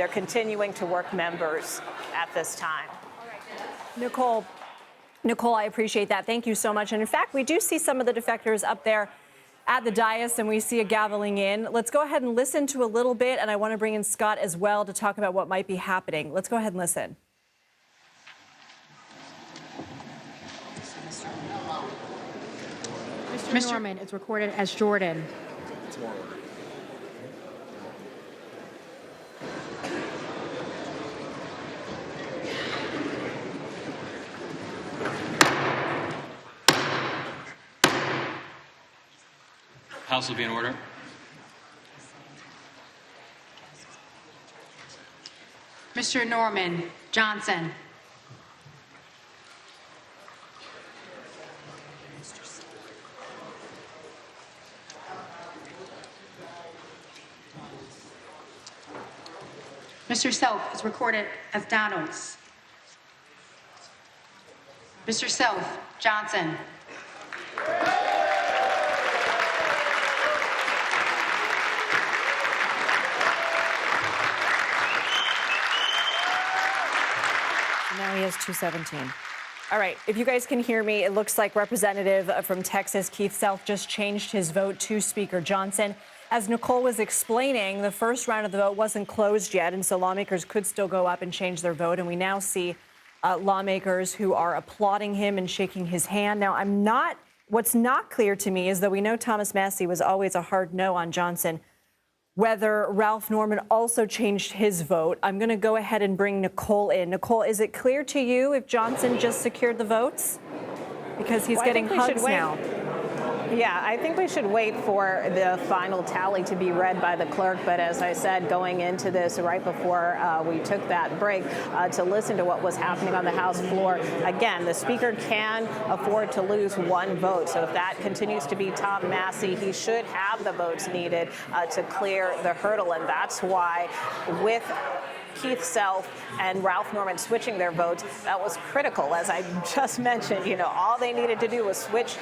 They're continuing to work members at this time. Nicole, I appreciate that. Thank you so much. And in fact, we do see some of the defectors up there at the dais, and we see a gaveling in. Let's go ahead and listen to a little bit, and I want to bring in Scott as well to talk about what might be happening. Let's go ahead and listen. Mr. Norman is recorded as Jordan. House will be in order. Mr. Norman, Johnson. Mr. Self is recorded as Donalds. Mr. Self, Johnson. Now he has 217. All right, if you guys can hear me, it looks like Representative from Texas, Keith Self, just changed his vote to Speaker Johnson. As Nicole was explaining, the first round of the vote wasn't closed yet, and so lawmakers could still go up and change their vote. And we now see lawmakers who are applauding him and shaking his hand. Now, what's not clear to me is that we know Thomas Massie was always a hard no on Johnson, whether Ralph Norman also changed his vote. I'm going to go ahead and bring Nicole in. Nicole, is it clear to you if Johnson just secured the votes? Because he's getting hugs now. Yeah, I think we should wait for the final tally to be read by the clerk. But as I said, going into this right before we took that break to listen to what was happening on the House floor, again, the Speaker can afford to lose one vote. So if that continues to be Tom Massie, he should have the votes needed to clear the hurdle. And that's why with Keith Self and Ralph Norman switching their votes, that was critical. As I just mentioned, all they needed to do was switch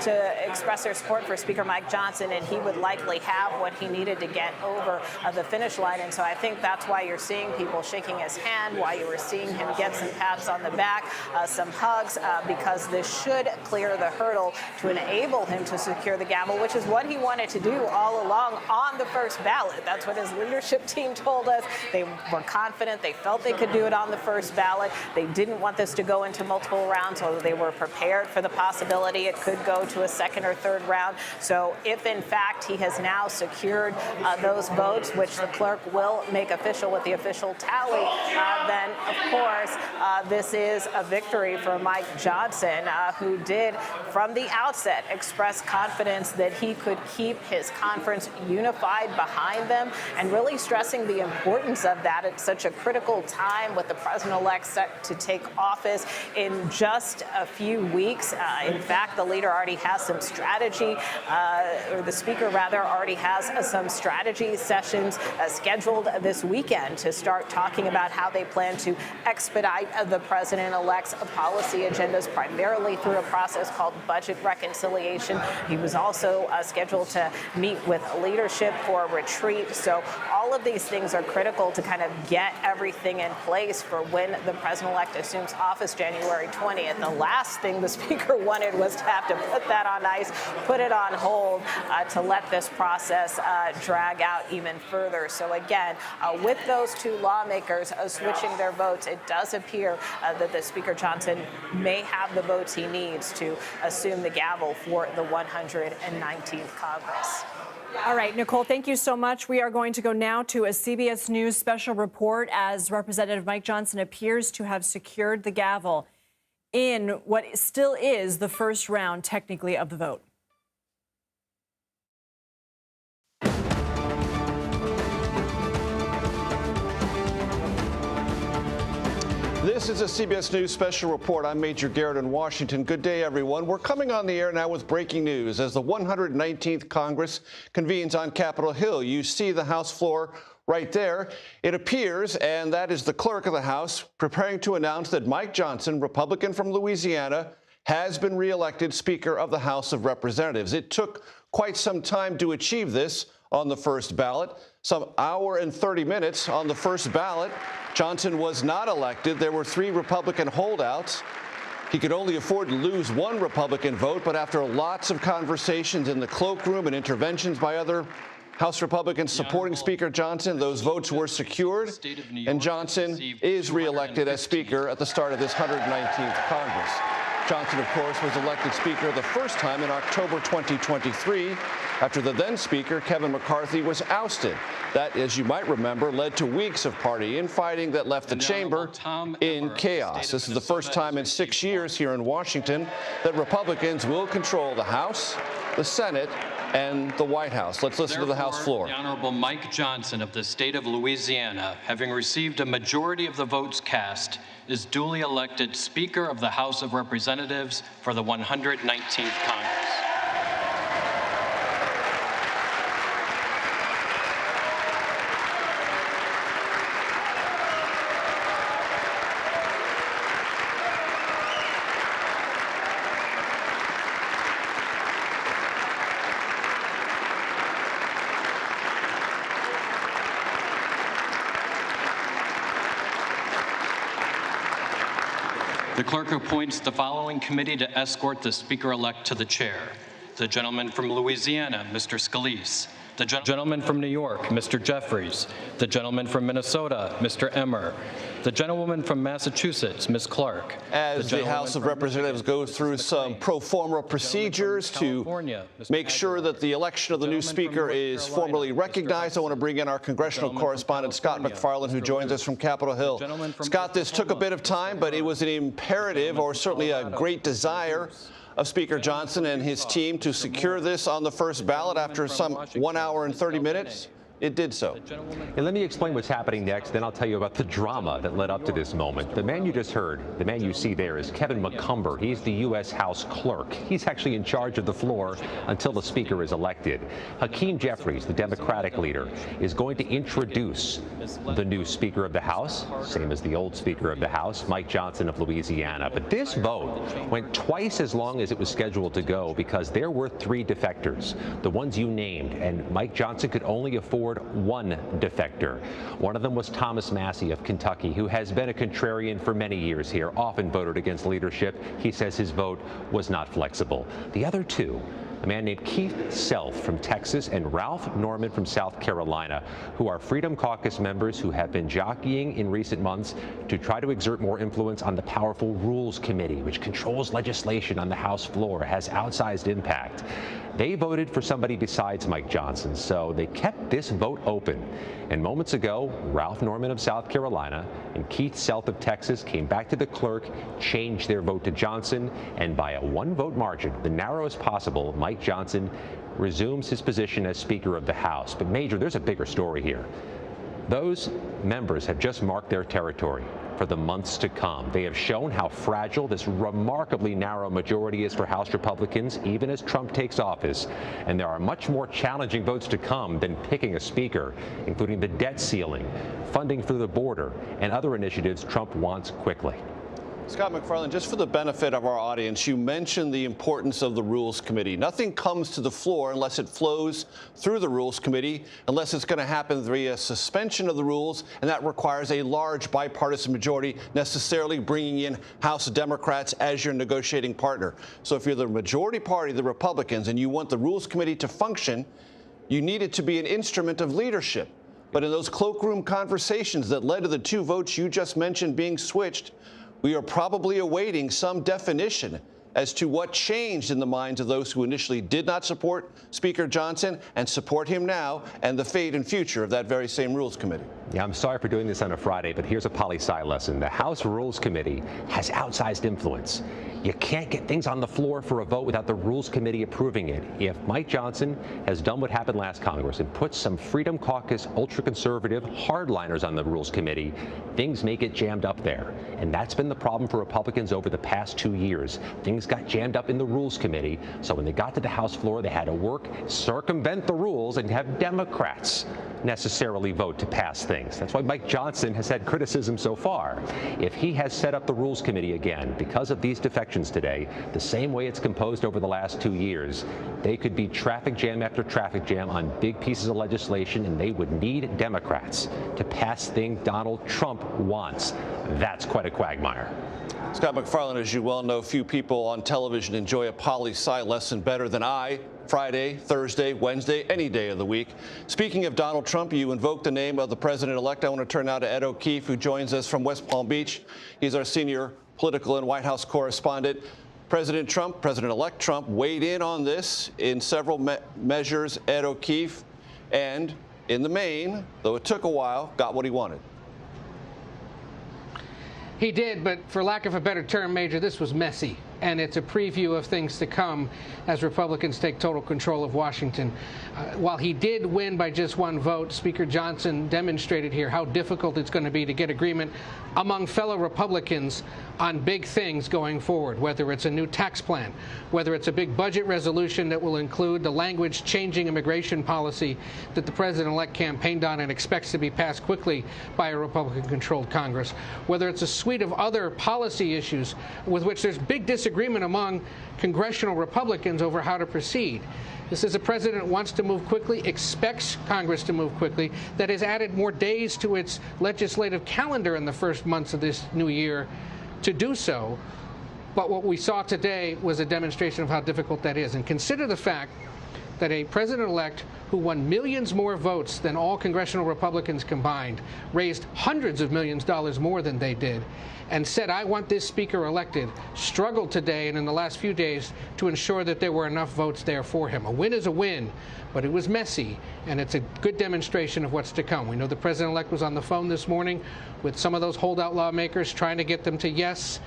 to express their support for Speaker Mike Johnson, and he would likely have what he needed to get over the finish line. And so I think that's why you're seeing people shaking his hand, why you were seeing him get some pats on the back, some hugs, because this should clear the hurdle to enable him to secure the gavel, which is what he wanted to do all along on the first ballot. That's what his leadership team told us. They were confident. They felt they could do it on the first ballot. They didn't want this to go into multiple rounds, so they were prepared for the possibility it could go to a second or third round. So if, in fact, he has now secured those votes, which the clerk will make official with the official tally, then, of course, this is a victory for Mike Johnson, who did, from the outset, express confidence that he could keep his conference unified behind them, and really stressing the importance of that at such a critical time with the president-elect set to take office in just a few weeks. In fact, the leader already has some strategy, or the speaker, rather, already has some strategy sessions scheduled this weekend to start talking about how they plan to expedite the president-elect's policy agendas, primarily through a process called budget reconciliation. He was also scheduled to meet with leadership for a retreat. So all of these things are critical to kind of get everything in place for when the president-elect assumes office January 20th. The last thing the speaker wanted was to have to put that on ice, put it on hold, to let this process drag out even further. So again, with those two lawmakers switching their votes, it does appear that the Speaker Johnson may have the votes he needs to assume the gavel for the 119th Congress. All right, Nicole, thank you so much. We are going to go now to a CBS News special report as Representative Mike Johnson appears to have secured the gavel in what still is the first round, technically, of the vote. This is a CBS News special report. I'm Major Garrett in Washington. Good day, everyone. We're coming on the air now with breaking news. As the 119th Congress convenes on Capitol Hill, you see the House floor right there. It appears, and that is the clerk of the House, preparing to announce that Mike Johnson, Republican from Louisiana, has been reelected Speaker of the House of Representatives. It took quite some time to achieve this, on the first ballot. Some hour and 30 minutes on the first ballot. Johnson was not elected. There were 3 Republican holdouts. He could only afford to lose 1 Republican vote, but after lots of conversations in the cloakroom and interventions by other House Republicans supporting Speaker Johnson, those votes were secured, and Johnson is reelected as Speaker at the start of this 119th Congress. Johnson, of course, was elected Speaker the first time in October 2023 after the then Speaker, Kevin McCarthy, was ousted. That, as you might remember, led to weeks of party infighting that left the chamber in chaos. This is the first time in 6 years here in Washington that Republicans will control the House, the Senate, and the White House. Let's listen to the House floor. The Honorable Mike Johnson of the state of Louisiana, having received a majority of the votes cast, is duly elected Speaker of the House of Representatives for the 119th Congress. The clerk appoints the following committee to escort the Speaker-elect to the chair. The gentleman from Louisiana, Mr. Scalise. The gentleman from New York, Mr. Jeffries. The gentleman from Minnesota, Mr. Emmer. The gentlewoman from Massachusetts, Ms. Clark. As the House of Representatives goes through some pro forma procedures to make sure that the election of the new Speaker is formally recognized, I want to bring in our congressional correspondent, Scott McFarland, who joins us from Capitol Hill. Scott, this took a bit of time, but it was an imperative, or certainly a great desire, of Speaker Johnson and his team to secure this on the first ballot after some 1 hour and 30 minutes. It did so. And let me explain what's happening next, then I'll tell you about the drama that led up to this moment. The man you just heard, the man you see there, is Kevin McCumber. He's the U.S. House Clerk. He's actually in charge of the floor until the Speaker is elected. Hakeem Jeffries, the Democratic leader, is going to introduce the new Speaker of the House, same as the old Speaker of the House, Mike Johnson of Louisiana. But this vote went twice as long as it was scheduled to go because there were 3 defectors, the ones you named, and Mike Johnson could only afford 1 defector. One of them was Thomas Massie of Kentucky, who has been a contrarian for many years here, often voted against leadership. He says his vote was not flexible. The other 2, a man named Keith Self from Texas and Ralph Norman from South Carolina, who are Freedom Caucus members who have been jockeying in recent months to try to exert more influence on the powerful Rules Committee, which controls legislation on the House floor, has outsized impact. They voted for somebody besides Mike Johnson, so they kept this vote open. And moments ago, Ralph Norman of South Carolina and Keith Self of Texas came back to the clerk, changed their vote to Johnson, and by a 1-vote margin, the narrowest possible, Mike Johnson resumes his position as Speaker of the House. But Major, there's a bigger story here. Those members have just marked their territory for the months to come. They have shown how fragile this remarkably narrow majority is for House Republicans, even as Trump takes office. And there are much more challenging votes to come than picking a speaker, including the debt ceiling, funding through the border, and other initiatives Trump wants quickly. Scott McFarland, just for the benefit of our audience, you mentioned the importance of the Rules Committee. Nothing comes to the floor unless it flows through the Rules Committee, unless it's going to happen via suspension of the rules, and that requires a large bipartisan majority, necessarily bringing in House Democrats as your negotiating partner. So if you're the majority party, the Republicans, and you want the Rules Committee to function, you need it to be an instrument of leadership. But in those cloakroom conversations that led to the 2 votes you just mentioned being switched, we are probably awaiting some definition as to what changed in the minds of those who initially did not support Speaker Johnson and support him now, and the fate and future of that very same Rules Committee. Yeah, I'm sorry for doing this on a Friday, but here's a poli-sci lesson. The House Rules Committee has outsized influence. You can't get things on the floor for a vote without the Rules Committee approving it. If Mike Johnson has done what happened last Congress and put some Freedom Caucus ultra-conservative hardliners on the Rules Committee, things may get jammed up there. And that's been the problem for Republicans over the past 2 years. Things got jammed up in the Rules Committee, so when they got to the House floor, they had to circumvent the rules and have Democrats necessarily vote to pass things. things. That's why Mike Johnson has had criticism so far. If he has set up the Rules Committee again because of these defections today, the same way it's composed over the last 2 years, they could be traffic jam after traffic jam on big pieces of legislation, and they would need Democrats to pass things Donald Trump wants. That's quite a quagmire. Scott McFarland, as you well know, few people on television enjoy a poli-sci lesson better than I. Friday, Thursday, Wednesday, any day of the week. Speaking of Donald Trump, you invoked the name of the president-elect. I want to turn now to Ed O'Keefe, who joins us from West Palm Beach. He's our senior political and White House correspondent. President Trump, President-elect Trump, weighed in on this in several measures. Ed O'Keefe, and in the main, though it took a while, got what he wanted. He did, but for lack of a better term, Major, this was messy. And it's a preview of things to come as Republicans take total control of Washington. While he did win by just one vote, Speaker Johnson demonstrated here how difficult it's going to be to get agreement among fellow Republicans on big things going forward, whether it's a new tax plan, whether it's a big budget resolution that will include the language-changing immigration policy that the president-elect campaigned on and expects to be passed quickly by a Republican-controlled Congress, whether it's a suite of other policy issues with which there's big disagreement among congressional Republicans over how to proceed. This is a president that wants to move quickly, expects Congress to move quickly, that has added more days to its legislative calendar in the first months of this new year to do so. But what we saw today was a demonstration of how difficult that is. And consider the fact that a president-elect who won millions more votes than all congressional Republicans combined, raised hundreds of millions of dollars more than they did, and said, I want this speaker elected, struggled today and in the last few days to ensure that there were enough votes there for him. A win is a win, but it was messy, and it's a good demonstration of what's to come. We know the president-elect was on the phone this morning with some of those holdout lawmakers trying to get them to yes.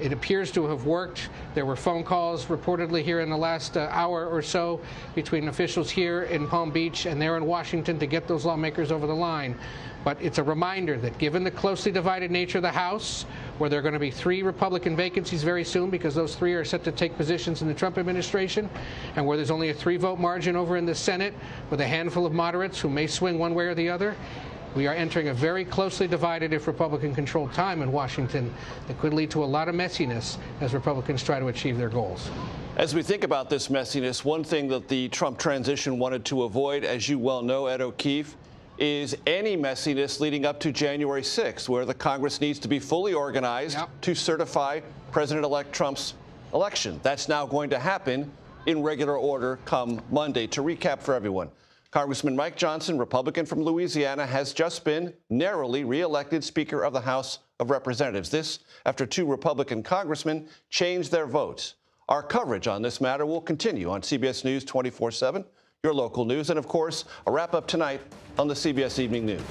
It appears to have worked. There were phone calls reportedly here in the last hour or so between officials here in Palm Beach and there in Washington to get those lawmakers over the line. But it's a reminder that given the closely divided nature of the House, where there are going to be 3 Republican vacancies very soon because those 3 are set to take positions in the Trump administration, and where there's only a 3-vote margin over in the Senate with a handful of moderates who may swing one way or the other, we are entering a very closely divided, if Republican-controlled time in Washington that could lead to a lot of messiness as Republicans try to achieve their goals. As we think about this messiness, one thing that the Trump transition wanted to avoid, as you well know, Ed O'Keefe, is any messiness leading up to January 6th, where the Congress needs to be fully organized to certify President-elect Trump's election. That's now going to happen in regular order come Monday. To recap for everyone, Congressman Mike Johnson, Republican from Louisiana, has just been narrowly reelected Speaker of the House of Representatives. This after 2 Republican congressmen changed their votes. Our coverage on this matter will continue on CBS News 24/7, your local news, and of course, a wrap-up tonight on the CBS Evening News.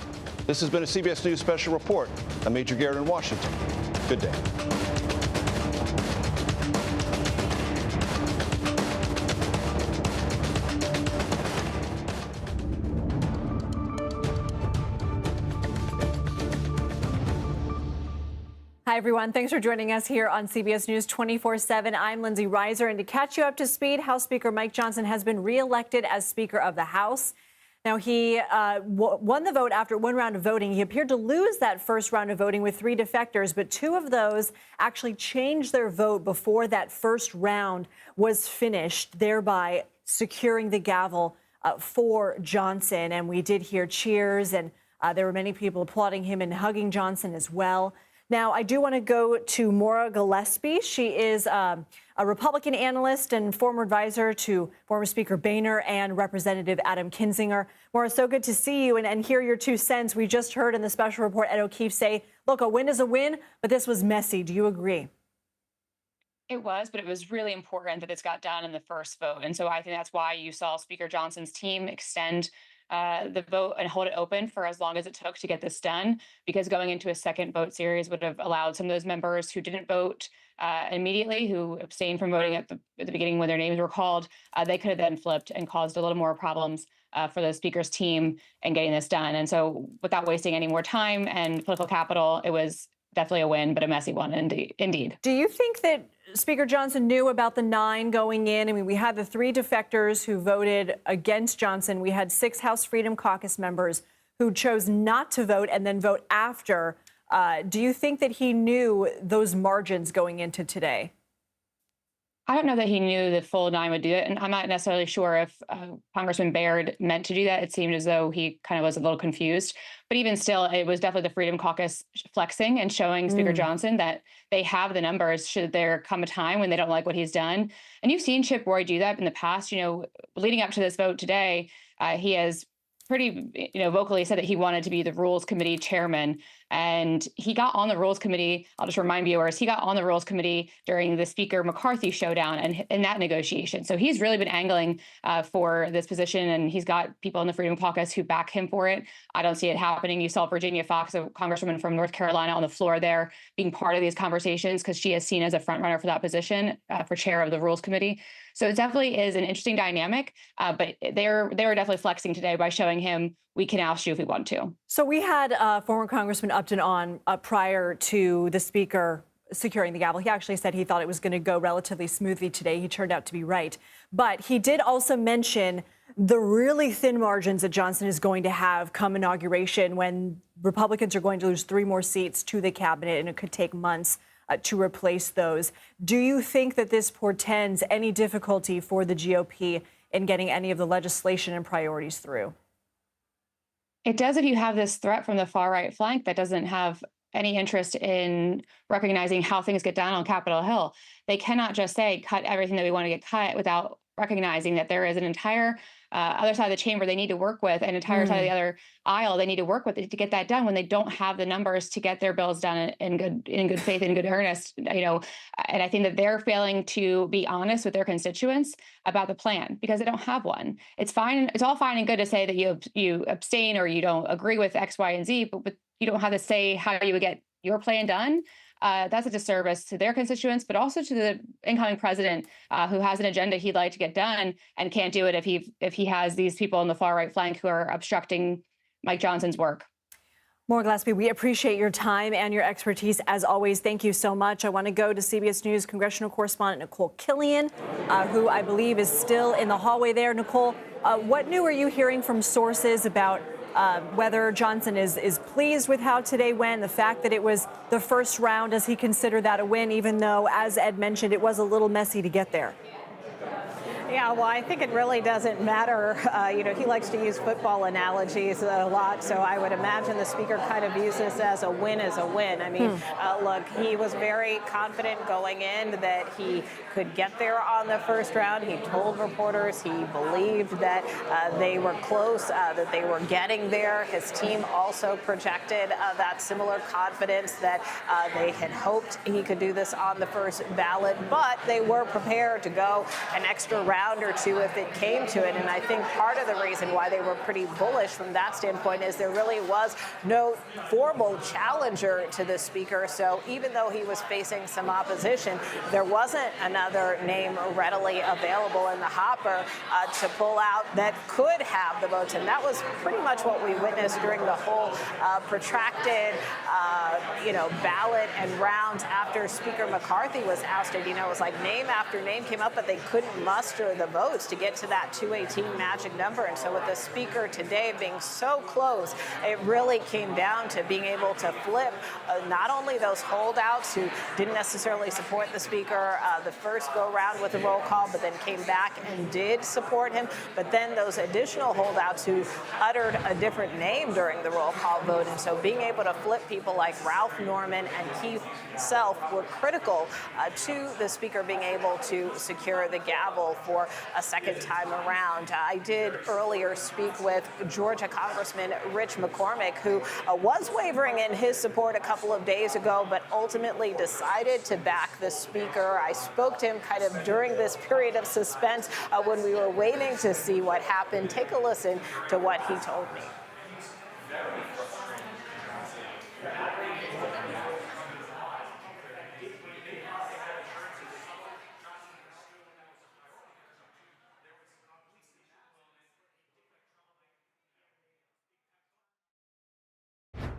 This has been a CBS News Special Report. I'm Major Garrett in Washington. Good day. Hi, everyone. Thanks for joining us here on CBS News 24/7. I'm Lindsay Reiser, and to catch you up to speed, House Speaker Mike Johnson has been reelected as Speaker of the House. Now, he won the vote after 1 round of voting. He appeared to lose that first round of voting with 3 defectors, but 2 of those actually changed their vote before that first round was finished, thereby securing the gavel for Johnson. And we did hear cheers, and there were many people applauding him and hugging Johnson as well. Now, I do want to go to Maura Gillespie. She is a Republican analyst and former advisor to former Speaker Boehner and Representative Adam Kinzinger. Maura, so good to see you and hear your 2 cents. We just heard in the special report Ed O'Keefe say, look, a win is a win, but this was messy. Do you agree? It was, but it was really important that this got done in the first vote. And so I think that's why you saw Speaker Johnson's team extend the vote and hold it open for as long as it took to get this done, because going into a second vote series would have allowed some of those members who didn't vote immediately, who abstained from voting at the beginning when their names were called, they could have then flipped and caused a little more problems for the Speaker's team in getting this done. And so without wasting any more time and political capital, it was definitely a win, but a messy one indeed. Do you think that Speaker Johnson knew about the 9 going in? I mean, we had the 3 defectors who voted against Johnson. We had 6 House Freedom Caucus members who chose not to vote and then vote after. Do you think that he knew those margins going into today? I don't know that he knew the full 9 would do it, and I'm not necessarily sure if Congressman Baird meant to do that. It seemed as though he kind of was a little confused. But even still, it was definitely the Freedom Caucus flexing and showing Speaker Johnson that they have the numbers should there come a time when they don't like what he's done. And you've seen Chip Roy do that in the past. Leading up to this vote today, he has pretty, vocally said that he wanted to be the Rules Committee chairman. And he got on the Rules Committee. I'll just remind viewers, he got on the Rules Committee during the Speaker McCarthy showdown and in that negotiation. So he's really been angling for this position, and he's got people in the Freedom Caucus who back him for it. I don't see it happening. You saw Virginia Fox, a congresswoman from North Carolina, on the floor there being part of these conversations because she is seen as a front runner for that position for chair of the Rules Committee. So it definitely is an interesting dynamic, but they were definitely flexing today by showing him we can oust you if we want to. So we had former Congressman Upton on prior to the Speaker securing the gavel. He actually said he thought it was going to go relatively smoothly today. He turned out to be right. But he did also mention the really thin margins that Johnson is going to have come inauguration, when Republicans are going to lose 3 more seats to the cabinet, and it could take months to replace those. Do you think that this portends any difficulty for the GOP in getting any of the legislation and priorities through? It does if you have this threat from the far right flank that doesn't have any interest in recognizing how things get done on Capitol Hill. They cannot just say, cut everything that we want to get cut, without recognizing that there is an entire other side of the chamber they need to work with, an entire side of the other aisle they need to work with to get that done when they don't have the numbers to get their bills done in good faith, in good earnest. And I think that they're failing to be honest with their constituents about the plan because they don't have one. It's fine. It's all fine and good to say that you abstain or you don't agree with X, Y, and Z, but you don't have to say how you would get your plan done. That's a disservice to their constituents, but also to the incoming president who has an agenda he'd like to get done and can't do it if he has these people on the far right flank who are obstructing Mike Johnson's work. Maura Gillespie, we appreciate your time and your expertise as always. Thank you so much. I want to go to CBS News congressional correspondent Nicole Killian, who I believe is still in the hallway there. Nicole, what new are you hearing from sources about whether Johnson is pleased with how today went, the fact that it was the first round? Does he consider that a win, even though, as Ed mentioned, it was a little messy to get there? Yeah, well, I think it really doesn't matter. He likes to use football analogies a lot, so I would imagine the speaker kind of views this as a win is a win. I mean, look, he was very confident going in that he could get there on the first round. He told reporters he believed that they were close, that they were getting there. His team also projected that similar confidence that they had hoped he could do this on the first ballot, but they were prepared to go an extra round or two if it came to it. And I think part of the reason why they were pretty bullish from that standpoint is there really was no formal challenger to the speaker. So even though he was facing some opposition, there wasn't another name readily available in the hopper to pull out that could have the votes. And that was pretty much what we witnessed during the whole protracted, ballot and rounds after Speaker McCarthy was ousted. It was like name after name came up, but they couldn't muster the votes to get to that 218 magic number. And so with the speaker today being so close, it really came down to being able to flip not only those holdouts who didn't necessarily support the speaker the first go round with the roll call, but then came back and did support him, but then those additional holdouts who uttered a different name during the roll call vote. And so being able to flip people like Ralph Norman and Keith Self were critical to the speaker being able to secure the gavel for a second time around. I did earlier speak with Georgia Congressman Rich McCormick, who was wavering in his support a couple of days ago, but ultimately decided to back the speaker. I spoke to him kind of during this period of suspense when we were waiting to see what happened. Take a listen to what he told me.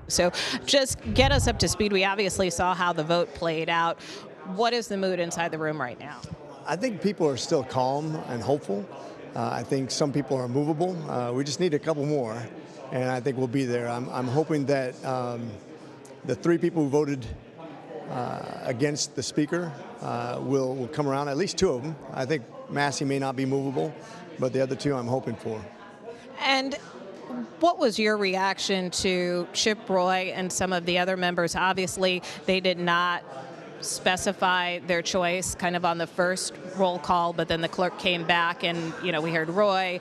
So just get us up to speed. We obviously saw how the vote played out. What is the mood inside the room right now? I think people are still calm and hopeful. I think some people are movable. We just need a couple more. and I think we'll be there. I'm hoping that the 3 people who voted against the speaker will come around, at least 2 of them. I think Massey may not be movable, but the other 2 I'm hoping for. And what was your reaction to Chip Roy and some of the other members? Obviously, they did not specify their choice kind of on the first roll call, but then the clerk came back and, we heard Roy,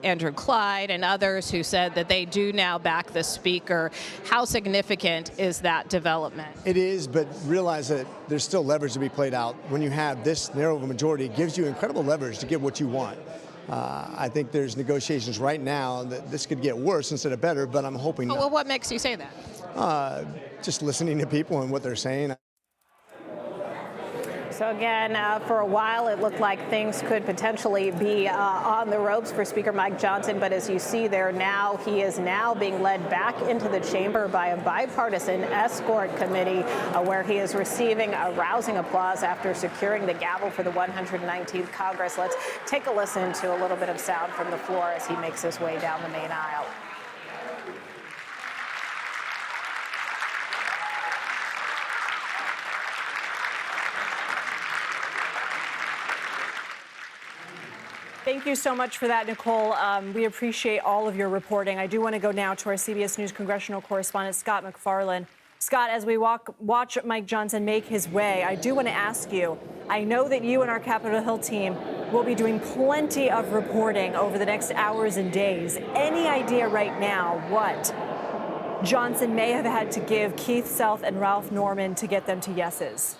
Andrew Clyde, and others who said that they do now back the speaker. How significant is that development? It is, but realize that there's still leverage to be played out. When you have this narrow of a majority, it gives you incredible leverage to get what you want. I think there's negotiations right now that this could get worse instead of better, but I'm hoping not. Well, what makes you say that? Just listening to people and what they're saying. So again, for a while, it looked like things could potentially be on the ropes for Speaker Mike Johnson. But as you see there now, he is now being led back into the chamber by a bipartisan escort committee where he is receiving a rousing applause after securing the gavel for the 119th Congress. Let's take a listen to a little bit of sound from the floor as he makes his way down the main aisle. Thank you so much for that, Nicole. We appreciate all of your reporting. I do want to go now to our CBS News congressional correspondent, Scott McFarland. Scott, as we watch Mike Johnson make his way, I do want to ask you, I know that you and our Capitol Hill team will be doing plenty of reporting over the next hours and days. Any idea right now what Johnson may have had to give Keith Self and Ralph Norman to get them to yeses?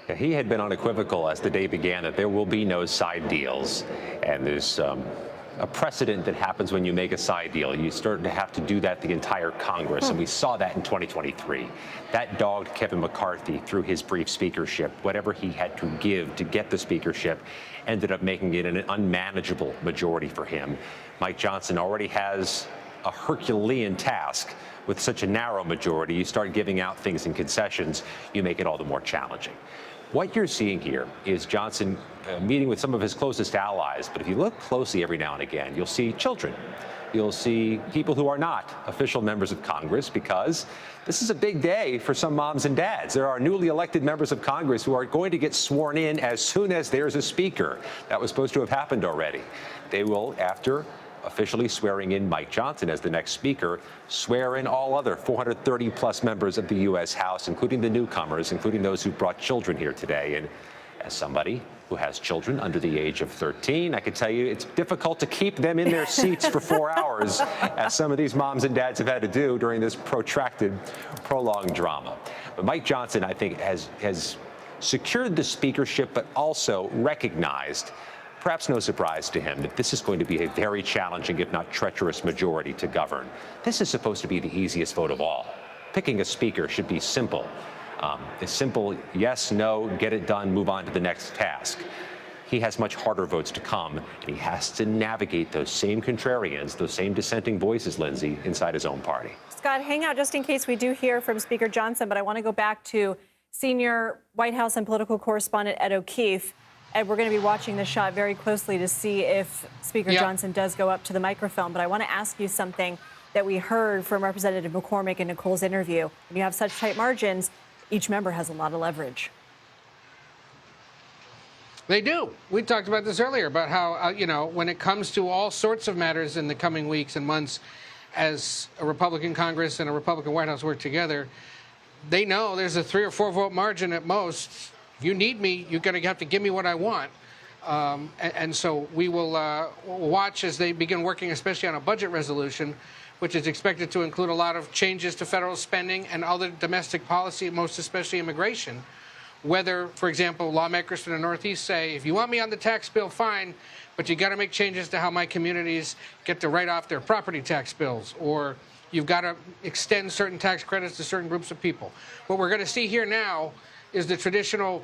Yeah, he had been unequivocal as the day began that there will be no side deals. And there's a precedent that happens when you make a side deal. You start to have to do that the entire Congress. And we saw that in 2023. That dogged Kevin McCarthy through his brief speakership. Whatever he had to give to get the speakership ended up making it an unmanageable majority for him. Mike Johnson already has a Herculean task. With such a narrow majority, you start giving out things in concessions, you make it all the more challenging. What you're seeing here is Johnson meeting with some of his closest allies. But if you look closely every now and again, you'll see children. You'll see people who are not official members of Congress, because this is a big day for some moms and dads. There are newly elected members of Congress who are going to get sworn in as soon as there's a speaker. That was supposed to have happened already. They will, after officially swearing in Mike Johnson as the next speaker, swear in all other 430-plus members of the U.S. House, including the newcomers, including those who brought children here today. And as somebody who has children under the age of 13, I can tell you it's difficult to keep them in their seats for 4 hours, as some of these moms and dads have had to do during this protracted, prolonged drama. But Mike Johnson, I think, has secured the speakership, but also recognized, perhaps no surprise to him, that this is going to be a very challenging, if not treacherous, majority to govern. This is supposed to be the easiest vote of all. Picking a speaker should be simple. It's simple, yes, no, get it done, move on to the next task. He has much harder votes to come, and he has to navigate those same contrarians, those same dissenting voices, Lindsay, inside his own party. Scott, hang out just in case we do hear from Speaker Johnson, but I want to go back to senior White House and political correspondent Ed O'Keefe. And we're going to be watching this shot very closely to see if Speaker Johnson does go up to the microphone. But I want to ask you something that we heard from Representative McCormick in Nicole's interview. When you have such tight margins, each member has a lot of leverage. They do. We talked about this earlier, about how, when it comes to all sorts of matters in the coming weeks and months, as a Republican Congress and a Republican White House work together, they know there's a 3 or 4 vote margin at most. If you need me, you're going to have to give me what I want. And so we will watch as they begin working, especially on a budget resolution, which is expected to include a lot of changes to federal spending and other domestic policy, most especially immigration. Whether, for example, lawmakers from the Northeast say, if you want me on the tax bill, fine, but you got to make changes to how my communities get to write off their property tax bills, or you've got to extend certain tax credits to certain groups of people. What we're going to see here now is the traditional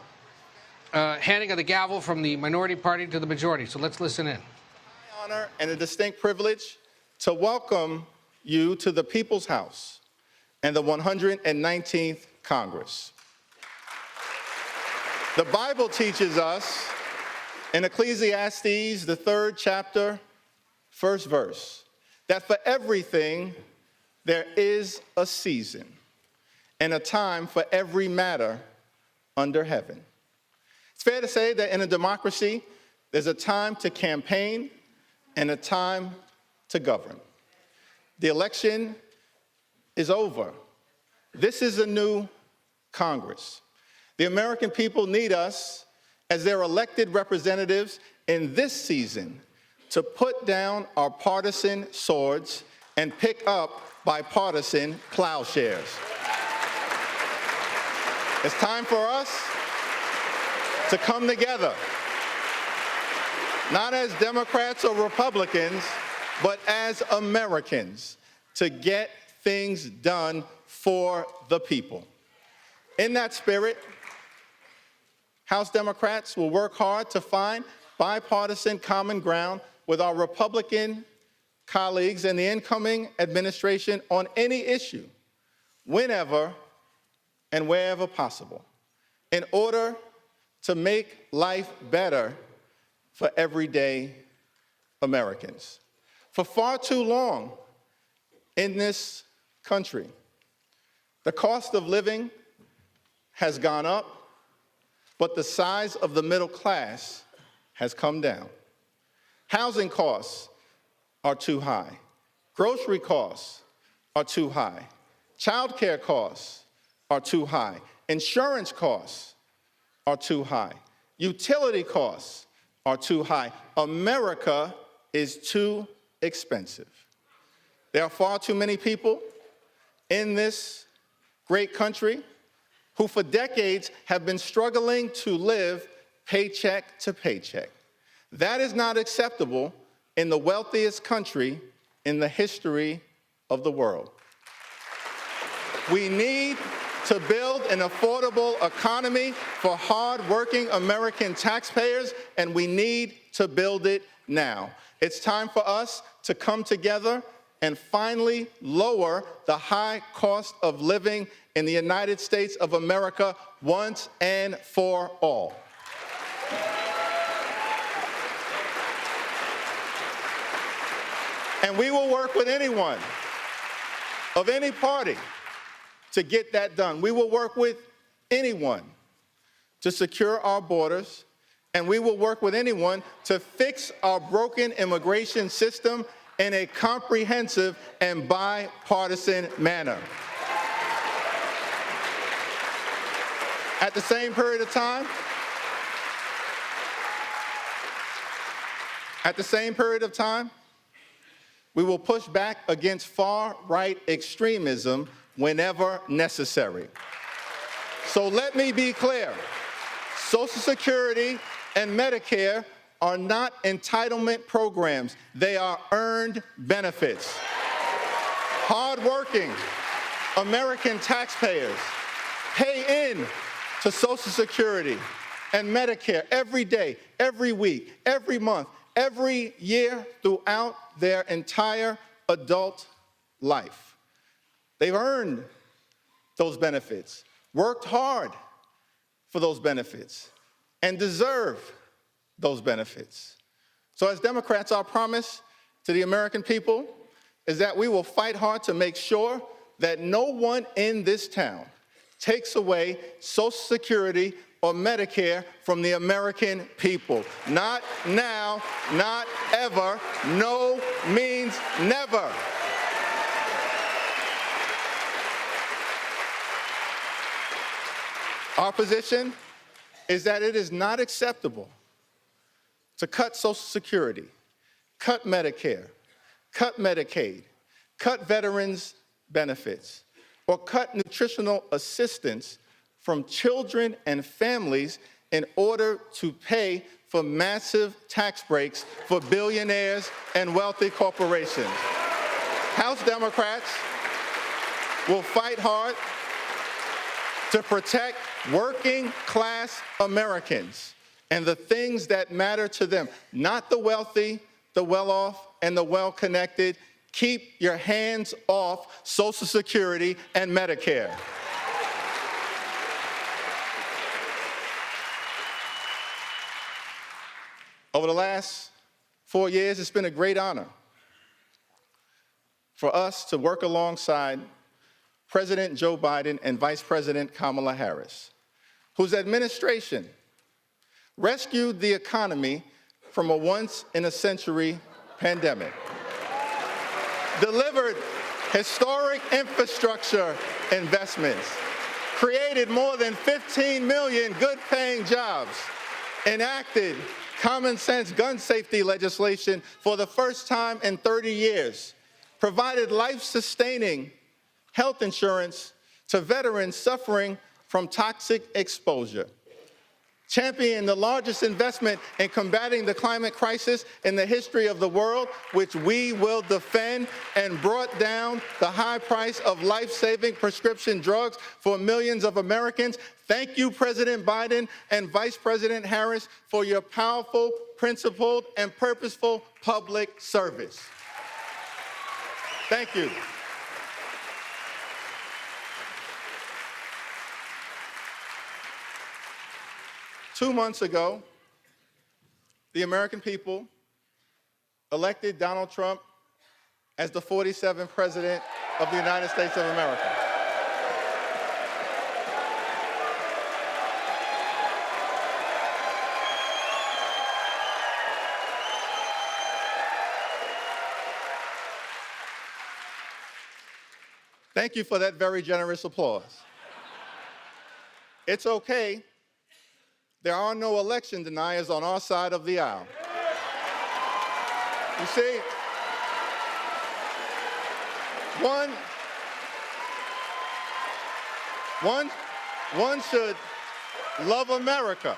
handing of the gavel from the minority party to the majority. So let's listen in. My honor and a distinct privilege to welcome you to the People's House and the 119th Congress. The Bible teaches us in Ecclesiastes, the 3rd chapter, 1st verse, that for everything there is a season and a time for every matter under heaven. It's fair to say that in a democracy, there's a time to campaign and a time to govern. The election is over. This is a new Congress. The American people need us as their elected representatives in this season to put down our partisan swords and pick up bipartisan plowshares. It's time for us to come together, not as Democrats or Republicans, but as Americans, to get things done for the people. In that spirit, House Democrats will work hard to find bipartisan common ground with our Republican colleagues and the incoming administration on any issue, whenever and wherever possible, in order to make life better for everyday Americans. For far too long in this country, the cost of living has gone up, but the size of the middle class has come down. Housing costs are too high. Grocery costs are too high. Child care costs are too high. Insurance costs are too high. Utility costs are too high. America is too expensive. There are far too many people in this great country who for decades have been struggling to live paycheck to paycheck. That is not acceptable in the wealthiest country in the history of the world. We need to build an affordable economy for hard-working American taxpayers, and we need to build it now. It's time for us to come together and finally lower the high cost of living in the United States of America once and for all. And we will work with anyone of any party to get that done. We will work with anyone to secure our borders, and we will work with anyone to fix our broken immigration system in a comprehensive and bipartisan manner. At the same period of time, we will push back against far-right extremism whenever necessary. So let me be clear. Social Security and Medicare are not entitlement programs. They are earned benefits. Hard-working American taxpayers pay in to Social Security and Medicare every day, every week, every month, every year throughout their entire adult life. They've earned those benefits, worked hard for those benefits, and deserve those benefits. So as Democrats, our promise to the American people is that we will fight hard to make sure that no one in this town takes away Social Security or Medicare from the American people. Not now, not ever. No means never. Our position is that it is not acceptable to cut Social Security, cut Medicare, cut Medicaid, cut veterans' benefits, or cut nutritional assistance from children and families in order to pay for massive tax breaks for billionaires and wealthy corporations. House Democrats will fight hard to protect working-class Americans and the things that matter to them, not the wealthy, the well-off, and the well-connected. Keep your hands off Social Security and Medicare. Over the last 4 years, it's been a great honor for us to work alongside President Joe Biden and Vice President Kamala Harris, whose administration rescued the economy from a once-in-a-century pandemic, delivered historic infrastructure investments, created more than 15 million good-paying jobs, enacted common-sense gun safety legislation for the first time in 30 years, provided life-sustaining health insurance to veterans suffering from toxic exposure, championed the largest investment in combating the climate crisis in the history of the world, which we will defend, and brought down the high price of life-saving prescription drugs for millions of Americans. Thank you, President Biden and Vice President Harris, for your powerful, principled, and purposeful public service. Thank you. Two months ago, the American people elected Donald Trump as the 47th President of the United States of America. Thank you for that very generous applause. It's okay. There are no election deniers on our side of the aisle. You see, one should love America.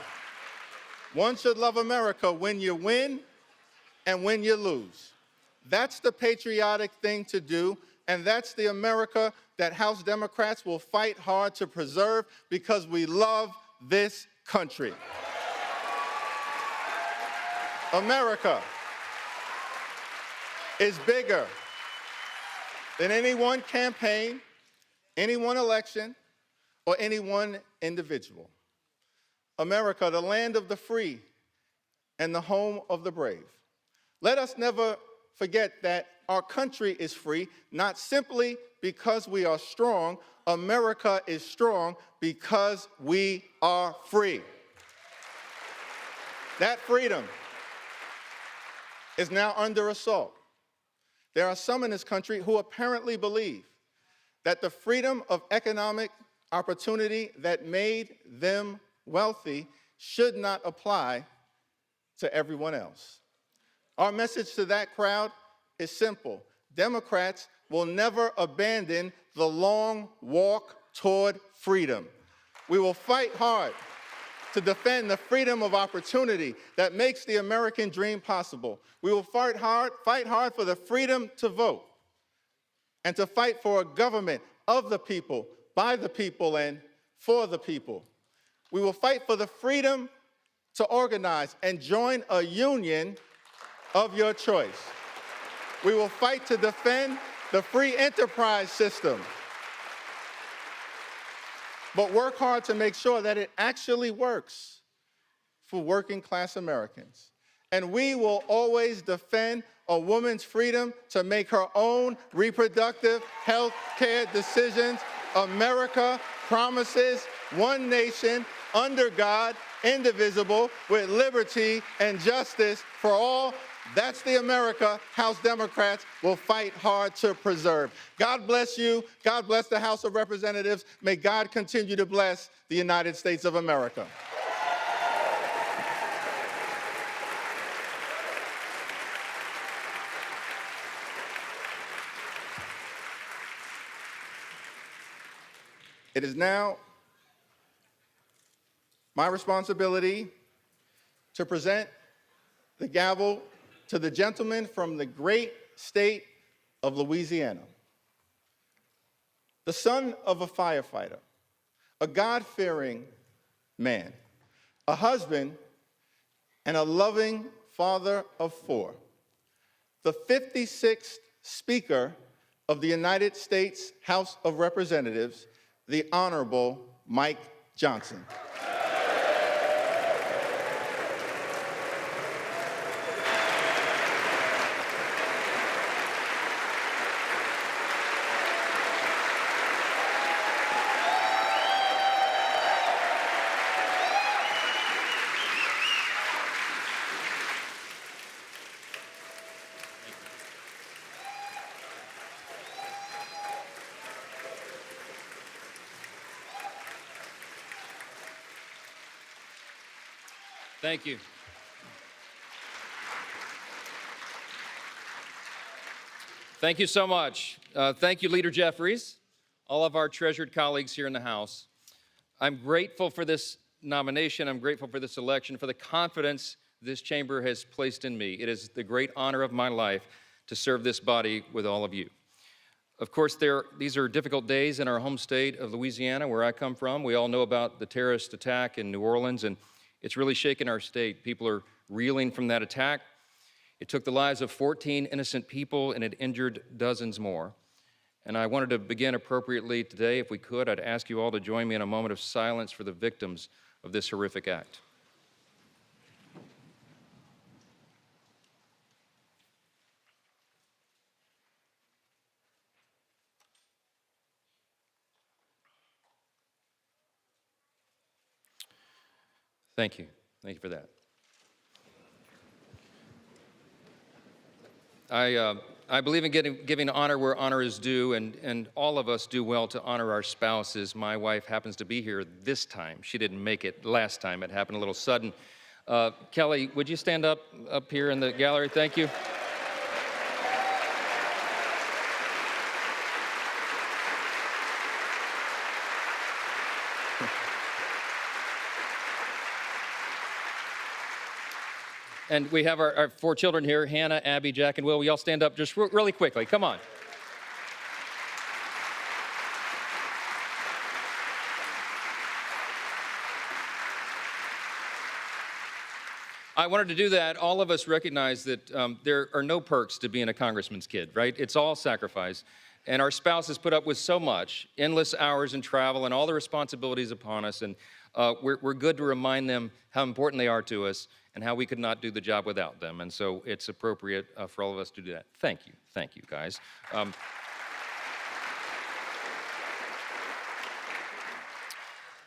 One should love America when you win and when you lose. That's the patriotic thing to do, and that's the America that House Democrats will fight hard to preserve because we love this country. America is bigger than any one campaign, any one election, or any one individual. America, the land of the free and the home of the brave. Let us never forget that our country is free, not simply because we are strong. America is strong because we are free. That freedom is now under assault. There are some in this country who apparently believe that the freedom of economic opportunity that made them wealthy should not apply to everyone else. Our message to that crowd is simple. Democrats will never abandon the long walk toward freedom. We will fight hard to defend the freedom of opportunity that makes the American dream possible. We will fight hard for the freedom to vote and to fight for a government of the people, by the people, and for the people. We will fight for the freedom to organize and join a union of your choice. We will fight to defend the free enterprise system, but work hard to make sure that it actually works for working class Americans. And we will always defend a woman's freedom to make her own reproductive health care decisions. America promises one nation, under God, indivisible, with liberty and justice for all. That's the America House Democrats will fight hard to preserve. God bless you. God bless the House of Representatives. May God continue to bless the United States of America. It is now my responsibility to present the gavel to the gentleman from the great state of Louisiana, the son of a firefighter, a God-fearing man, a husband, and a loving father of four, the 56th Speaker of the United States House of Representatives, the Honorable Mike Johnson. Thank you. Thank you so much. Thank you, Leader Jeffries, all of our treasured colleagues here in the House. I'm grateful for this nomination. I'm grateful for this election, for the confidence this chamber has placed in me. It is the great honor of my life to serve this body with all of you. Of course, these are difficult days in our home state of Louisiana, where I come from. We all know about the terrorist attack in New Orleans, and it's really shaken our state. People are reeling from that attack. It took the lives of 14 innocent people, and it injured dozens more. And I wanted to begin appropriately today. If we could, I'd ask you all to join me in a moment of silence for the victims of this horrific act. Thank you. Thank you for that. I believe in giving honor where honor is due, and all of us do well to honor our spouses. My wife happens to be here this time. She didn't make it last time. It happened a little sudden. Kelly, would you stand up here in the gallery? Thank you. And we have our 4 children here, Hannah, Abby, Jack, and Will. We all stand up just really quickly. Come on. I wanted to do that. All of us recognize that there are no perks to being a congressman's kid, right? It's all sacrifice. And our spouses put up with so much, endless hours in travel and all the responsibilities upon us. And we're good to remind them how important they are to us and how we could not do the job without them. And so it's appropriate for all of us to do that. Thank you, guys.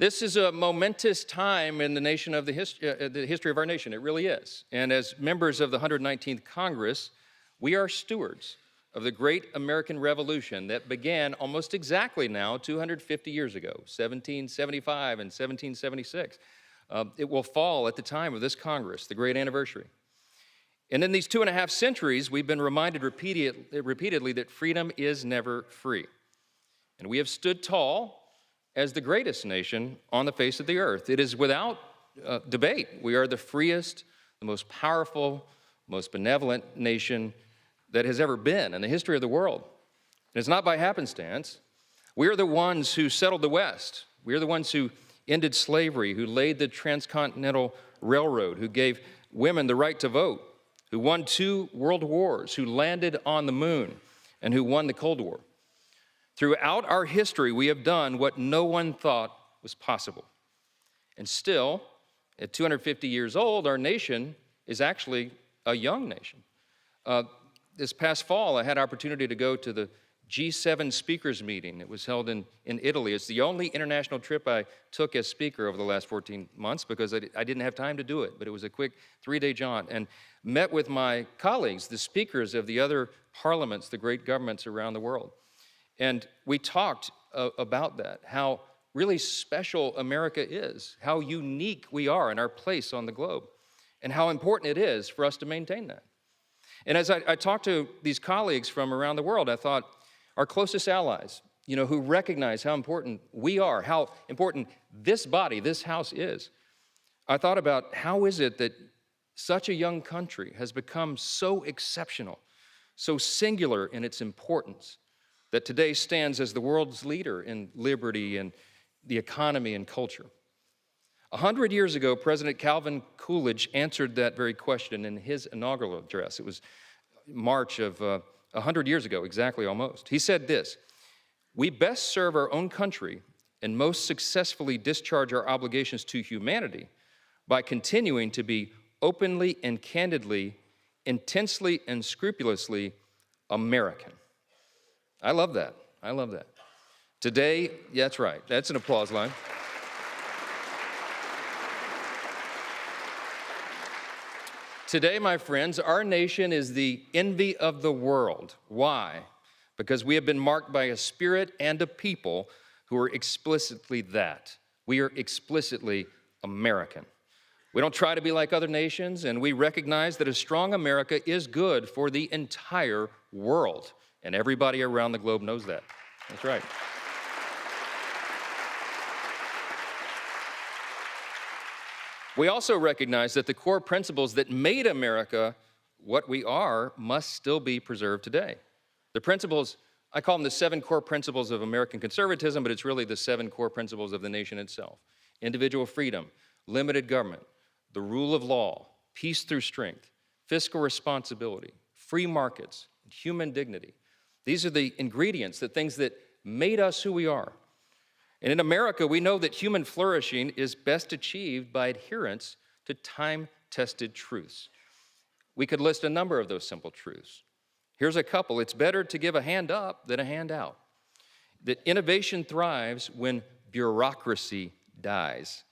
This is a momentous time in the nation of the history of our nation. It really is. And as members of the 119th Congress, we are stewards of the great American Revolution that began almost exactly now 250 years ago, 1775 and 1776. It will fall at the time of this Congress, the great anniversary. And in these 2.5 centuries, we've been reminded repeatedly that freedom is never free. And we have stood tall as the greatest nation on the face of the earth. It is without debate. We are the freest, the most powerful, most benevolent nation that has ever been in the history of the world. And it's not by happenstance. We are the ones who settled the West. We are the ones who ended slavery, who laid the transcontinental railroad, who gave women the right to vote, who won 2 world wars, who landed on the moon, and who won the Cold War. Throughout our history, we have done what no one thought was possible. And still, at 250 years old, our nation is actually a young nation. This past fall, I had opportunity to go to the G7 speakers meeting. It was held in Italy. It's the only international trip I took as speaker over the last 14 months because I didn't have time to do it, but it was a quick 3-day jaunt, and met with my colleagues, the speakers of the other parliaments, the great governments around the world. And we talked about that, how really special America is, how unique we are in our place on the globe, and how important it is for us to maintain that. And as I talked to these colleagues from around the world, I thought, our closest allies, who recognize how important we are, how important this body, this House is. I thought about how is it that such a young country has become so exceptional, so singular in its importance, that today stands as the world's leader in liberty and the economy and culture. 100 years ago, President Calvin Coolidge answered that very question in his inaugural address. It was March of 100 years ago, exactly almost. He said this: "We best serve our own country and most successfully discharge our obligations to humanity by continuing to be openly and candidly, intensely and scrupulously American." I love that. I love that. Today, yeah, that's right. That's an applause line. Today, my friends, our nation is the envy of the world. Why? Because we have been marked by a spirit and a people who are explicitly that. We are explicitly American. We don't try to be like other nations, and we recognize that a strong America is good for the entire world. And everybody around the globe knows that. That's right. We also recognize that the core principles that made America what we are must still be preserved today. The principles, I call them the 7 core principles of American conservatism, but it's really the 7 core principles of the nation itself. Individual freedom, limited government, the rule of law, peace through strength, fiscal responsibility, free markets, and human dignity. These are the ingredients, the things that made us who we are. And in America, we know that human flourishing is best achieved by adherence to time-tested truths. We could list a number of those simple truths. Here's a couple. It's better to give a hand up than a hand out. That innovation thrives when bureaucracy dies.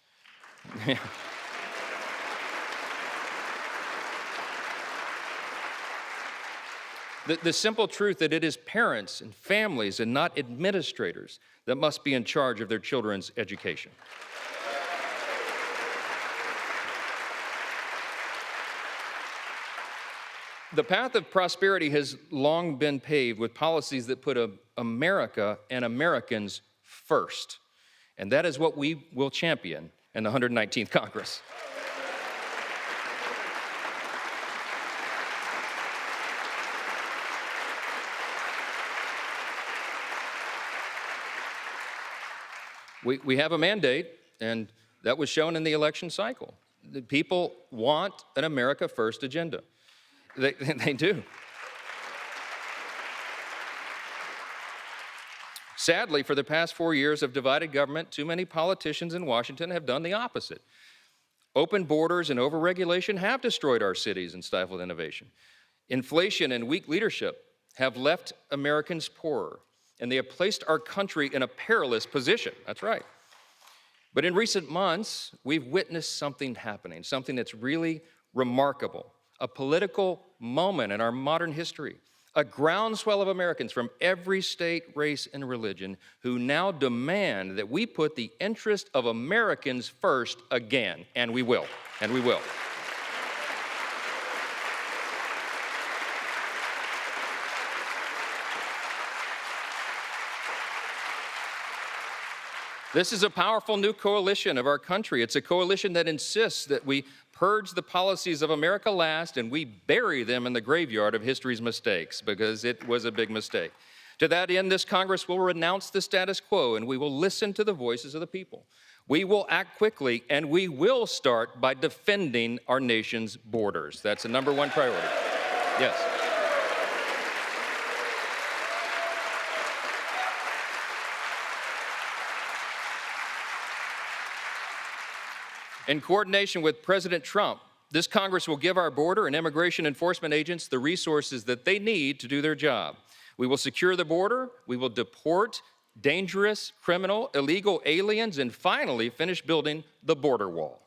The simple truth that it is parents and families and not administrators that must be in charge of their children's education. The path of prosperity has long been paved with policies that put America and Americans first. And that is what we will champion in the 119th Congress. We have a mandate, and that was shown in the election cycle. The people want an America First agenda. They do. Sadly, for the past 4 years of divided government, too many politicians in Washington have done the opposite. Open borders and overregulation have destroyed our cities and stifled innovation. Inflation and weak leadership have left Americans poorer, and they have placed our country in a perilous position. That's right. But in recent months, we've witnessed something happening, something that's really remarkable, a political moment in our modern history, a groundswell of Americans from every state, race, and religion who now demand that we put the interest of Americans first again, and we will, and we will. This is a powerful new coalition of our country. It's a coalition that insists that we purge the policies of America last and we bury them in the graveyard of history's mistakes, because it was a big mistake. To that end, this Congress will renounce the status quo and we will listen to the voices of the people. We will act quickly and we will start by defending our nation's borders. That's the #1 priority. Yes. In coordination with President Trump, this Congress will give our border and immigration enforcement agents the resources that they need to do their job. We will secure the border, we will deport dangerous, criminal, illegal aliens, and finally finish building the border wall.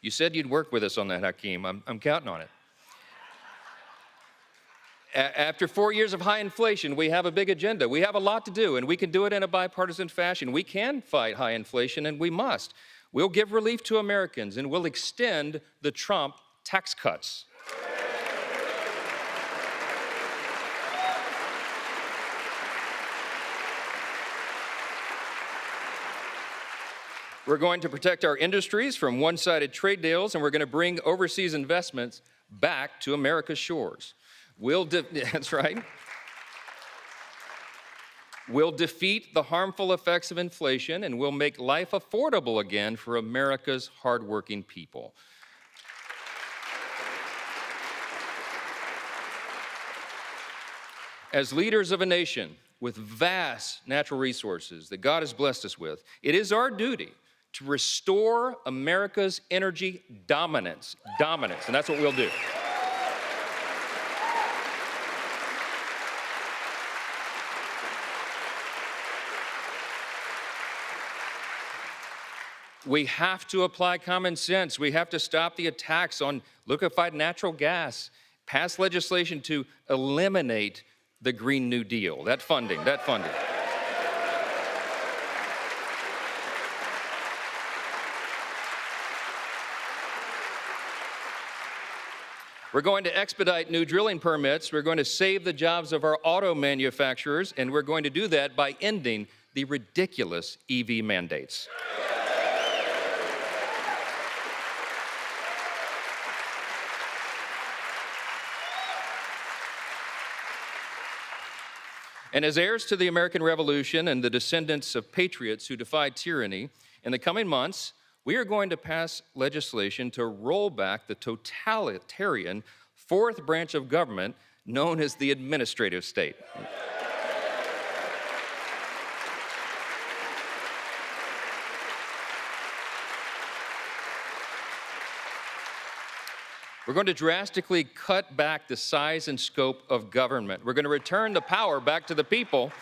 You said you'd work with us on that, Hakeem. I'm counting on it. After 4 years of high inflation, we have a big agenda. We have a lot to do, and we can do it in a bipartisan fashion. We can fight high inflation, and we must. We'll give relief to Americans, and we'll extend the Trump tax cuts. We're going to protect our industries from one-sided trade deals, and we're going to bring overseas investments back to America's shores. That's right. We'll defeat the harmful effects of inflation, and we'll make life affordable again for America's hardworking people. As leaders of a nation with vast natural resources that God has blessed us with, it is our duty to restore America's energy dominance, and that's what we'll do. We have to apply common sense. We have to stop the attacks on liquefied natural gas, pass legislation to eliminate the Green New Deal, that funding. We're going to expedite new drilling permits. We're going to save the jobs of our auto manufacturers, and we're going to do that by ending the ridiculous EV mandates. And as heirs to the American Revolution and the descendants of patriots who defied tyranny, in the coming months, we are going to pass legislation to roll back the totalitarian fourth branch of government known as the administrative state. We're going to drastically cut back the size and scope of government. We're going to return the power back to the people.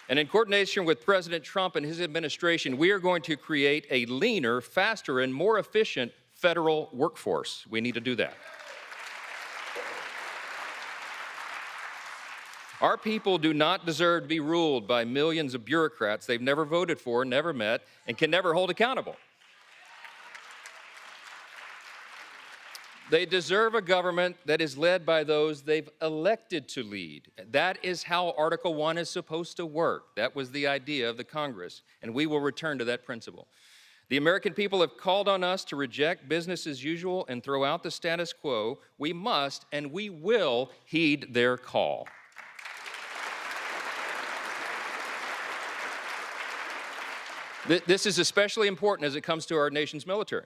And in coordination with President Trump and his administration, we are going to create a leaner, faster, and more efficient federal workforce. We need to do that. Our people do not deserve to be ruled by millions of bureaucrats they've never voted for, never met, and can never hold accountable. They deserve a government that is led by those they've elected to lead. That is how Article 1 is supposed to work. That was the idea of the Congress, and we will return to that principle. The American people have called on us to reject business as usual and throw out the status quo. We must and we will heed their call. This is especially important as it comes to our nation's military.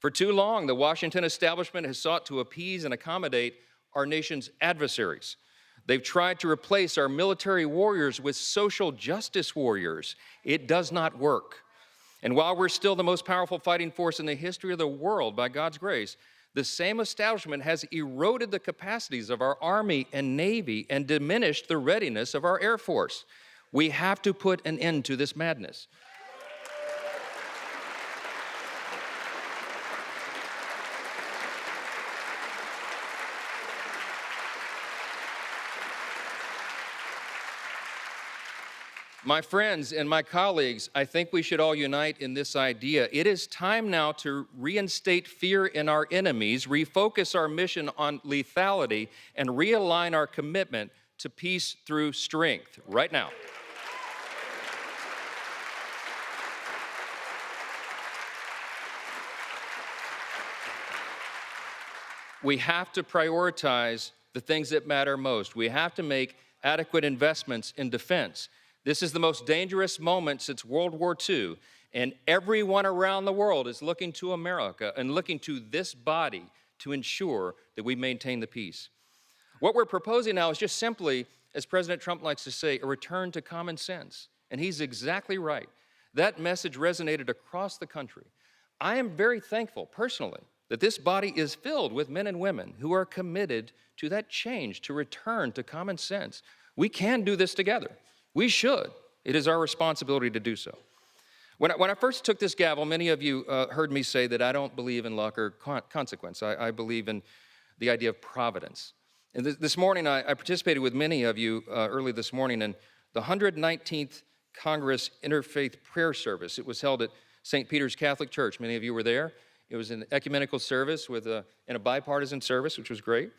For too long, the Washington establishment has sought to appease and accommodate our nation's adversaries. They've tried to replace our military warriors with social justice warriors. It does not work. And while we're still the most powerful fighting force in the history of the world, by God's grace, the same establishment has eroded the capacities of our Army and Navy and diminished the readiness of our Air Force. We have to put an end to this madness. My friends and my colleagues, I think we should all unite in this idea. It is time now to reinstate fear in our enemies, refocus our mission on lethality, and realign our commitment to peace through strength right now. We have to prioritize the things that matter most. We have to make adequate investments in defense. This is the most dangerous moment since World War II, and everyone around the world is looking to America and looking to this body to ensure that we maintain the peace. What we're proposing now is just simply, as President Trump likes to say, a return to common sense, and he's exactly right. That message resonated across the country. I am very thankful, personally, that this body is filled with men and women who are committed to that change, to return to common sense. We can do this together. We should. It is our responsibility to do so. When I first took this gavel, many of you heard me say that I don't believe in luck or consequence. I believe in the idea of providence. And this morning, I participated with many of you early this morning in the 119th Congress Interfaith Prayer Service. It was held at St. Peter's Catholic Church. Many of you were there. It was an ecumenical service and a bipartisan service, which was great.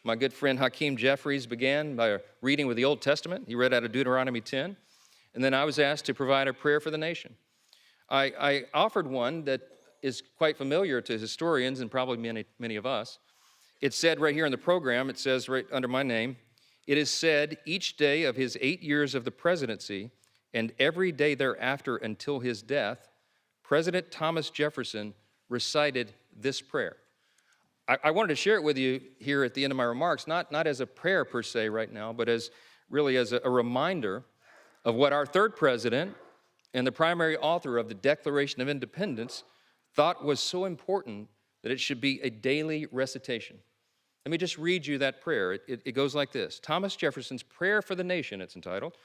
My good friend Hakeem Jeffries began by reading with the Old Testament. He read out of Deuteronomy 10. And then I was asked to provide a prayer for the nation. I offered one that is quite familiar to historians and probably many of us. It said right here in the program, it says right under my name, "It is said each day of his 8 years of the presidency and every day thereafter until his death, President Thomas Jefferson recited this prayer." I wanted to share it with you here at the end of my remarks, not as a prayer per se right now, but as really as a reminder of what our third president and the primary author of the Declaration of Independence thought was so important that it should be a daily recitation. Let me just read you that prayer. It goes like this. Thomas Jefferson's Prayer for the Nation, it's entitled.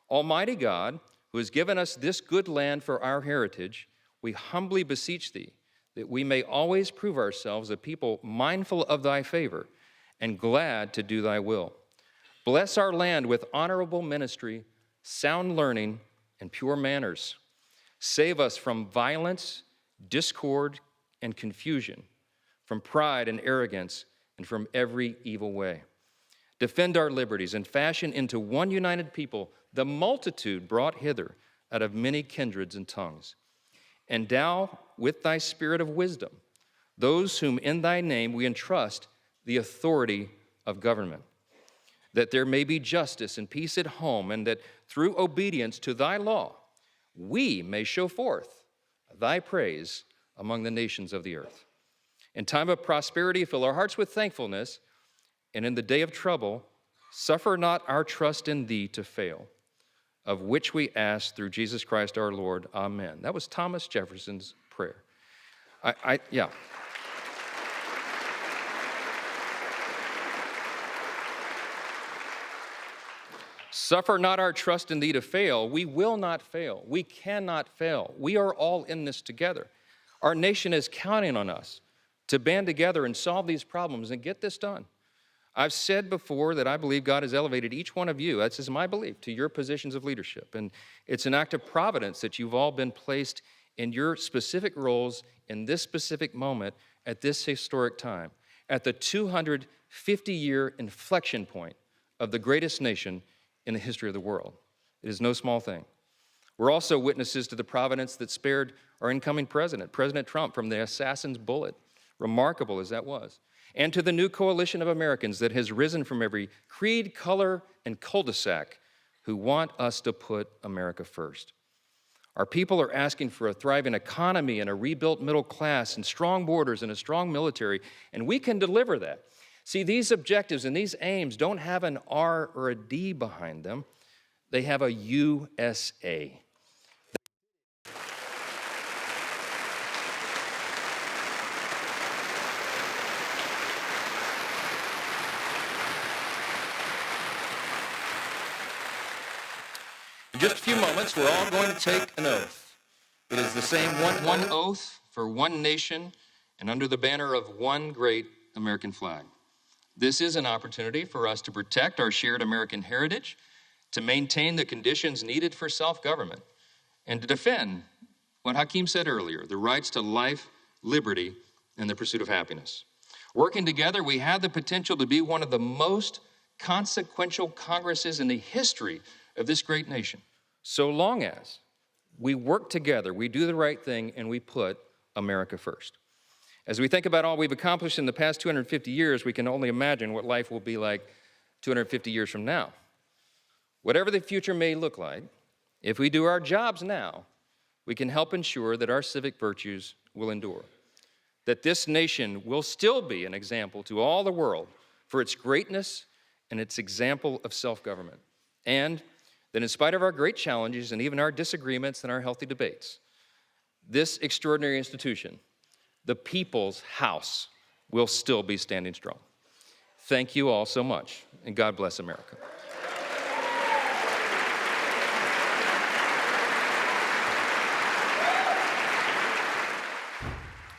"Almighty God, who has given us this good land for our heritage, we humbly beseech thee that we may always prove ourselves a people mindful of thy favor, and glad to do thy will. Bless our land with honorable ministry, sound learning, and pure manners. Save us from violence, discord, and confusion, from pride and arrogance, and from every evil way. Defend our liberties and fashion into one united people the multitude brought hither out of many kindreds and tongues. Endow with thy spirit of wisdom those whom in thy name we entrust the authority of government, that there may be justice and peace at home, and that through obedience to thy law we may show forth thy praise among the nations of the earth. In time of prosperity, fill our hearts with thankfulness, and in the day of trouble, suffer not our trust in thee to fail, of which we ask through Jesus Christ our Lord. Amen. That was Thomas Jefferson's prayer. Yeah. Suffer not our trust in thee to fail. We will not fail. We cannot fail. We are all in this together. Our nation is counting on us to band together and solve these problems and get this done. I've said before that I believe God has elevated each one of you, that's just my belief, to your positions of leadership. And it's an act of providence that you've all been placed in your specific roles in this specific moment at this historic time, at the 250-year inflection point of the greatest nation in the history of the world. It is no small thing. We're also witnesses to the providence that spared our incoming president, President Trump, from the assassin's bullet, remarkable as that was, and to the new coalition of Americans that has risen from every creed, color, and cul-de-sac who want us to put America first. Our people are asking for a thriving economy and a rebuilt middle class and strong borders and a strong military, and we can deliver that. See, these objectives and these aims don't have an R or a D behind them. They have a USA. In just a few moments, we're all going to take an oath. It is the same one oath for one nation and under the banner of one great American flag. This is an opportunity for us to protect our shared American heritage, to maintain the conditions needed for self-government, and to defend what Hakeem said earlier, the rights to life, liberty, and the pursuit of happiness. Working together, we have the potential to be one of the most consequential Congresses in the history of this great nation, so long as we work together, we do the right thing, and we put America first. As we think about all we've accomplished in the past 250 years, we can only imagine what life will be like 250 years from now. Whatever the future may look like, if we do our jobs now, we can help ensure that our civic virtues will endure, that this nation will still be an example to all the world for its greatness and its example of self-government, and that in spite of our great challenges and even our disagreements and our healthy debates, this extraordinary institution, the People's House, will still be standing strong. Thank you all so much, and God bless America.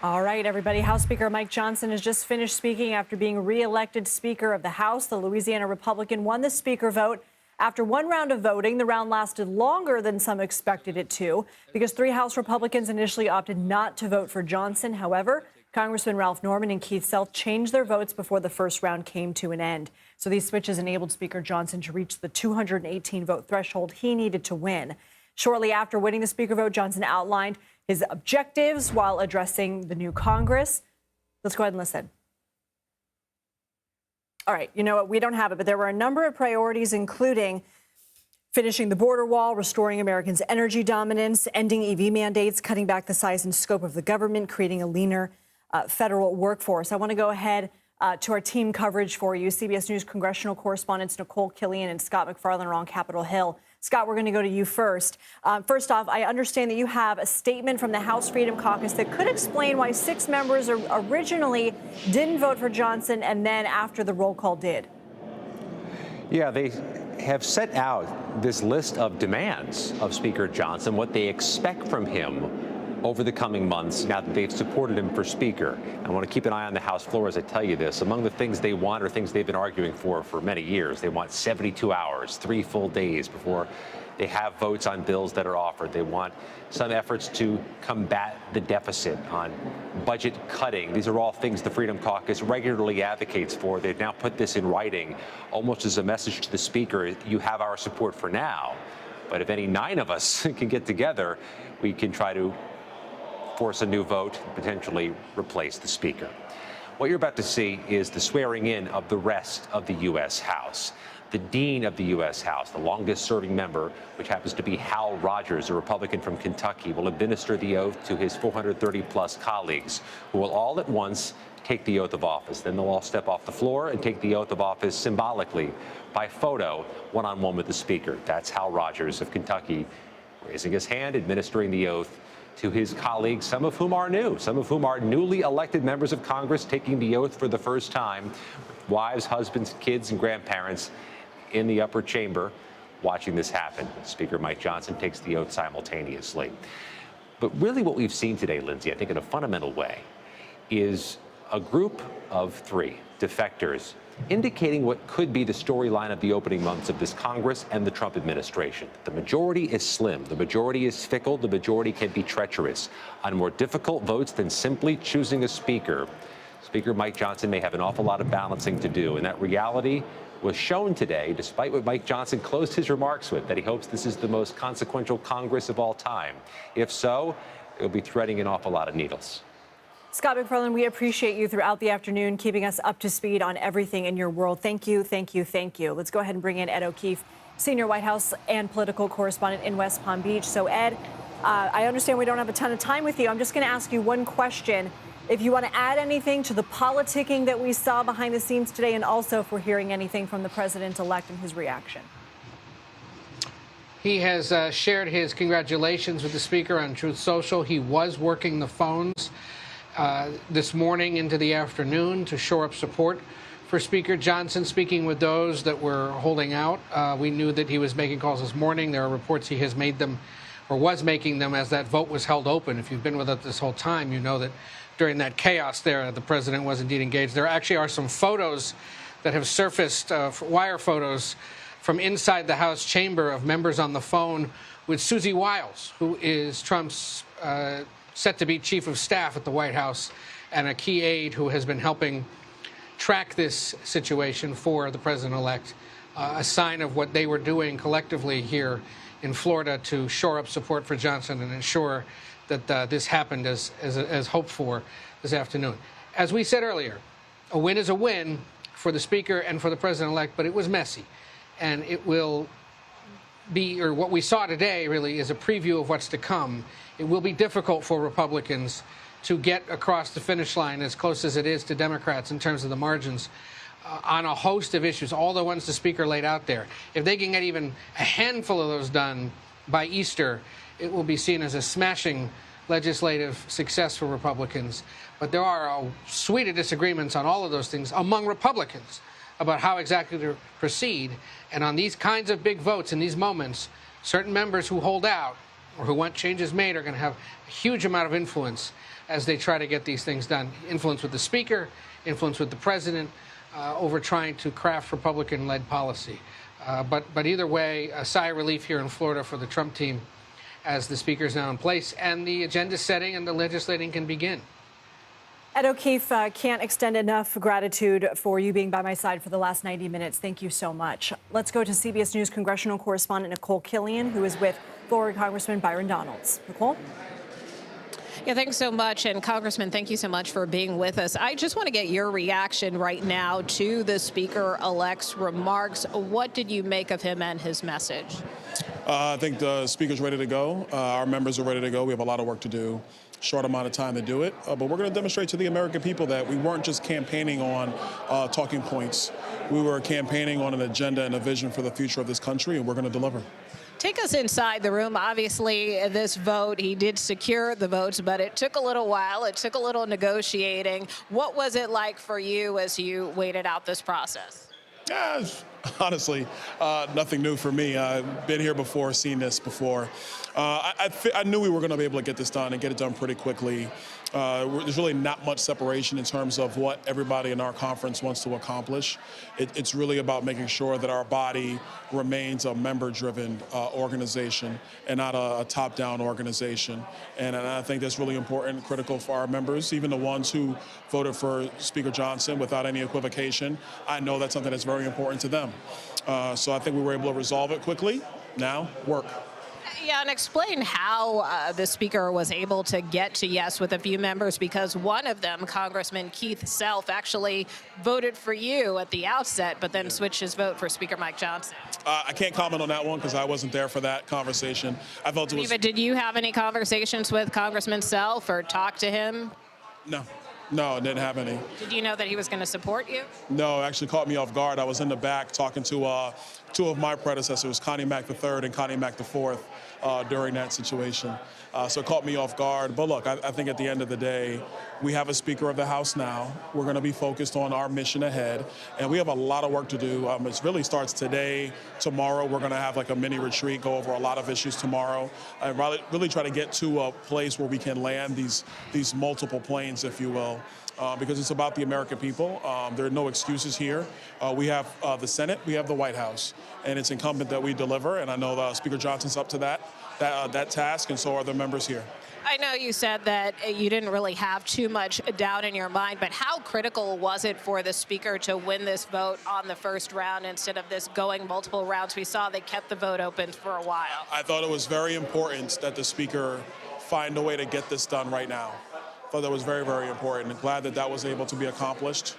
All right, everybody. House Speaker Mike Johnson has just finished speaking after being reelected Speaker of the House. The Louisiana Republican won the Speaker vote. After one round of voting, the round lasted longer than some expected it to because 3 House Republicans initially opted not to vote for Johnson. However, Congressman Ralph Norman and Keith Self changed their votes before the first round came to an end. So these switches enabled Speaker Johnson to reach the 218 vote threshold he needed to win. Shortly after winning the Speaker vote, Johnson outlined his objectives while addressing the new Congress. Let's go ahead and listen. All right, you know what? We don't have it, but there were a number of priorities, including finishing the border wall, restoring Americans' energy dominance, ending EV mandates, cutting back the size and scope of the government, creating a leaner federal workforce. I want to go ahead to our team coverage for you. CBS News congressional correspondents Nicole Killian and Scott McFarland are on Capitol Hill. Scott, we're going to go to you first. First off, I understand that you have a statement from the House Freedom Caucus that could explain why 6 members originally didn't vote for Johnson and then after the roll call did. Yeah, they have set out this list of demands of Speaker Johnson, what they expect from him over the coming months now that they've supported him for Speaker. I want to keep an eye on the House floor as I tell you this. Among the things they want are things they've been arguing for many years. They want 72 hours, 3 full days before they have votes on bills that are offered. They want some efforts to combat the deficit, on budget cutting. These are all things the Freedom Caucus regularly advocates for. They've now put this in writing, almost as a message to the Speaker: you have our support for now, but if any 9 of us can get together, we can try to force a new vote, potentially replace the Speaker. What you're about to see is the swearing in of the rest of the U.S. House. The Dean of the U.S. House, the longest-serving member, which happens to be Hal Rogers, a Republican from Kentucky, will administer the oath to his 430-plus colleagues, who will all at once take the oath of office. Then they'll all step off the floor and take the oath of office symbolically by photo, one-on-one with the Speaker. That's Hal Rogers of Kentucky, raising his hand, administering the oath to his colleagues, some of whom are new, some of whom are newly elected members of Congress taking the oath for the first time, wives, husbands, kids, and grandparents in the upper chamber watching this happen. Speaker Mike Johnson takes the oath simultaneously. But really what we've seen today, Lindsay, I think in a fundamental way, is a group of 3 defectors indicating what could be the storyline of the opening months of this Congress and the Trump administration. The majority is slim. The majority is fickle. The majority can be treacherous. On more difficult votes than simply choosing a speaker, Speaker Mike Johnson may have an awful lot of balancing to do, and that reality was shown today, despite what Mike Johnson closed his remarks with, that he hopes this is the most consequential Congress of all time. If so, it'll be threading an awful lot of needles. Scott McFarland, we appreciate you throughout the afternoon, keeping us up to speed on everything in your world. Thank you, thank you, thank you. Let's go ahead and bring in Ed O'Keefe, senior White House and political correspondent in West Palm Beach. So, Ed, I understand we don't have a ton of time with you. I'm just going to ask you one question. If you want to add anything to the politicking that we saw behind the scenes today, and also if we're hearing anything from the president-elect and his reaction. He has shared his congratulations with the Speaker on Truth Social. He was working the phones this morning into the afternoon to shore up support for Speaker Johnson, speaking with those that were holding out. We knew that he was making calls this morning. There are reports he has made them, or was making them, as that vote was held open. If you've been with us this whole time, you know that during that chaos there, the president was indeed engaged. There actually are some photos that have surfaced, wire photos from inside the House chamber of members on the phone with Susie Wiles, who is Trump's set-to-be chief of staff at the White House and a key aide who has been helping track this situation for the president-elect, a sign of what they were doing collectively here in Florida to shore up support for Johnson and ensure that this happened as hoped for this afternoon. As we said earlier, a win is a win for the Speaker and for the president-elect, but it was messy. And it will be, or what we saw today really is a preview of what's to come. It will be difficult for Republicans to get across the finish line as close as it is to Democrats in terms of the margins on a host of issues, all the ones the Speaker laid out there. If they can get even a handful of those done by Easter, it will be seen as a smashing legislative success for Republicans. But there are a suite of disagreements on all of those things among Republicans about how exactly to proceed. And on these kinds of big votes in these moments, certain members who hold out or who want changes made are going to have a huge amount of influence as they try to get these things done. Influence with the Speaker, influence with the President, over trying to craft Republican-led policy. But either way, a sigh of relief here in Florida for the Trump team as the Speaker is now in place and the agenda setting and the legislating can begin. Ed O'Keefe, can't extend enough gratitude for you being by my side for the last 90 minutes. Thank you so much. Let's go to CBS News congressional correspondent Nicole Killian, who is with Florida Congressman Byron Donalds. Nicole? Yeah, thanks so much. And Congressman, thank you so much for being with us. I just want to get your reaction right now to the Speaker-elect's remarks. What did you make of him and his message? I think the Speaker's ready to go. Our members are ready to go. We have a lot of work to do. Short amount of time to do it. But we're going to demonstrate to the American people that we weren't just campaigning on talking points. We were campaigning on an agenda and a vision for the future of this country, and we're going to deliver. Take us inside the room. Obviously, this vote, he did secure the votes, but it took a little while. It took a little negotiating. What was it like for you as you waited out this process? Yeah, honestly, nothing new for me. I've been here before, seen this before. I knew we were going to be able to get this done and get it done pretty quickly. There's really not much separation in terms of what everybody in our conference wants to accomplish. It's really about making sure that our body remains a member-driven organization and not a top-down organization. And I think that's really important and critical for our members, even the ones who voted for Speaker Johnson without any equivocation. I know that's something that's very important to them. So I think we were able to resolve it quickly. Now, work. Yeah, and explain how the speaker was able to get to yes with a few members, because one of them, Congressman Keith Self, actually voted for you at the outset, but then switched his vote for Speaker Mike Johnson. I can't comment on that one because I wasn't there for that conversation. I felt it was. Eva, did you have any conversations with Congressman Self or talk to him? No, I didn't have any. Did you know that he was going to support you? No, it actually caught me off guard. I was in the back talking to two of my predecessors, Connie Mack III and Connie Mack IV, during that situation. So it caught me off guard. But look, I think at the end of the day, we have a Speaker of the House now. We're going to be focused on our mission ahead. And we have a lot of work to do. It really starts today. Tomorrow, we're going to have like a mini retreat, go over a lot of issues tomorrow, and really try to get to a place where we can land these multiple planes, if you will. Because it's about the American people. There are no excuses here. We have the Senate, we have the White House, and it's incumbent that we deliver. And I know Speaker Johnson's up to that task, and so are the members here. I know you said that you didn't really have too much doubt in your mind, but how critical was it for the speaker to win this vote on the first round instead of this going multiple rounds? We saw they kept the vote open for a while. I thought it was very important that the speaker find a way to get this done right now. I thought that was very, very important. I'm glad that that was able to be accomplished.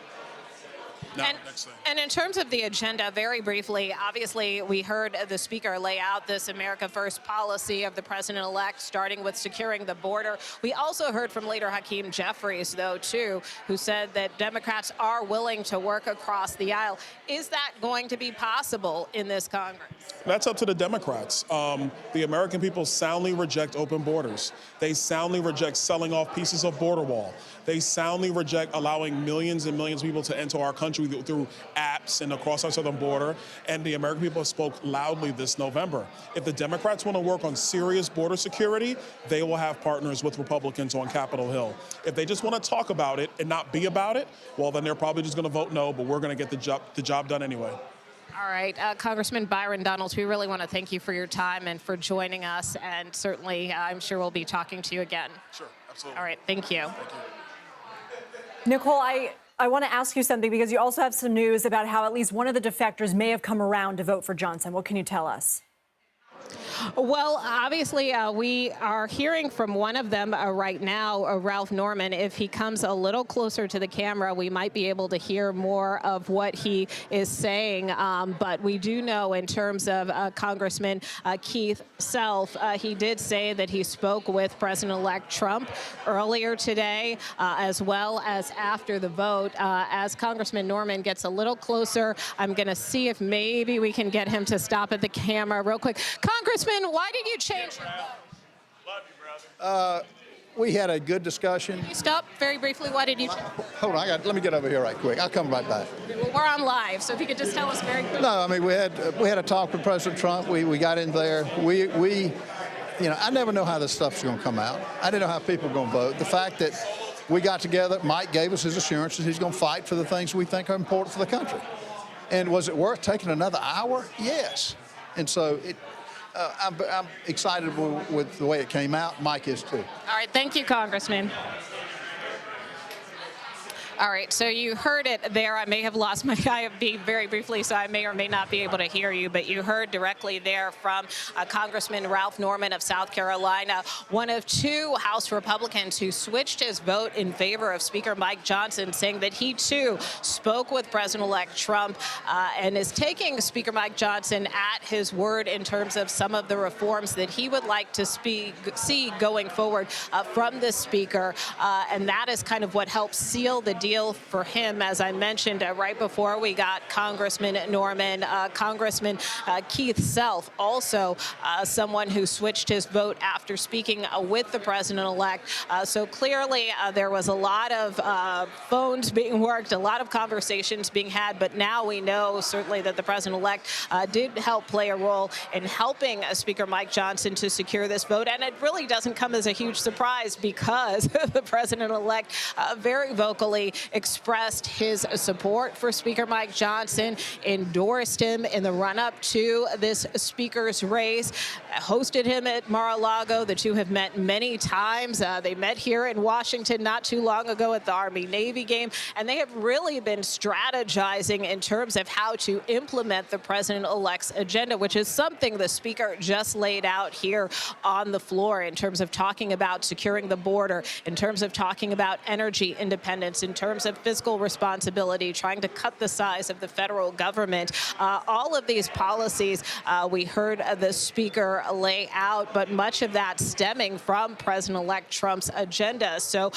Now, next thing. And in terms of the agenda, very briefly, obviously we heard the speaker lay out this America First policy of the president-elect, starting with securing the border. We also heard from Leader Hakeem Jeffries, though, too, who said that Democrats are willing to work across the aisle. Is that going to be possible in this Congress? That's up to the Democrats. The American people soundly reject open borders. They soundly reject selling off pieces of border wall. They soundly reject allowing millions and millions of people to enter our country through apps and across our southern border. And the American people spoke loudly this November. If the Democrats want to work on serious border security, they will have partners with Republicans on Capitol Hill. If they just want to talk about it and not be about it, well, then they're probably just going to vote no, but we're going to get the job done anyway. All right, Congressman Byron Donalds, we really want to thank you for your time and for joining us, and certainly I'm sure we'll be talking to you again. Sure, absolutely. All right, thank you. Thank you. Nicole, I want to ask you something because you also have some news about how at least one of the defectors may have come around to vote for Johnson. What can you tell us? Well, obviously, we are hearing from one of them right now, Ralph Norman. If he comes a little closer to the camera, we might be able to hear more of what he is saying. But we do know in terms of Congressman Keith Self, he did say that he spoke with President-elect Trump earlier today, as well as after the vote. As Congressman Norman gets a little closer, I'm going to see if maybe we can get him to stop at the camera real quick. Congressman, why did you change your vote? Love you, brother. We had a good discussion. Can you stop very briefly? Why did you change? Hold on, let me get over here right quick. I'll come right back. Well, we're on live, so if you could just tell us very quickly. No, I mean we had a talk with President Trump. We got in there. I never know how this stuff's going to come out. I didn't know how people are going to vote. The fact that we got together, Mike gave us his assurances he's going to fight for the things we think are important for the country. And was it worth taking another hour? Yes. And so I'm excited with the way it came out. Mike is too. All right, thank you, Congressman. All right, so you heard it there. I may have lost my IFB very briefly, so I may or may not be able to hear you, but you heard directly there from Congressman Ralph Norman of South Carolina, one of two House Republicans who switched his vote in favor of Speaker Mike Johnson, saying that he, too, spoke with President-elect Trump and is taking Speaker Mike Johnson at his word in terms of some of the reforms that he would like to see going forward from the Speaker, and that is kind of what helps seal the deal deal for him. As I mentioned right before we got Congressman Norman, Congressman Keith Self, also someone who switched his vote after speaking with the president-elect. So clearly there was a lot of phones being worked, a lot of conversations being had, but now we know certainly that the president-elect did help play a role in helping Speaker Mike Johnson to secure this vote. And it really doesn't come as a huge surprise because the president-elect very vocally expressed his support for Speaker Mike Johnson, endorsed him in the run-up to this speaker's race, hosted him at Mar-a-Lago. The two have met many times. They met here in Washington not too long ago at the Army-Navy game, and they have really been strategizing in terms of how to implement the president-elect's agenda, which is something the speaker just laid out here on the floor in terms of talking about securing the border, in terms of talking about energy independence, in terms of fiscal responsibility, trying to cut the size of the federal government. All of these policies we heard the speaker lay out, but much of that stemming from President-elect Trump's agenda. So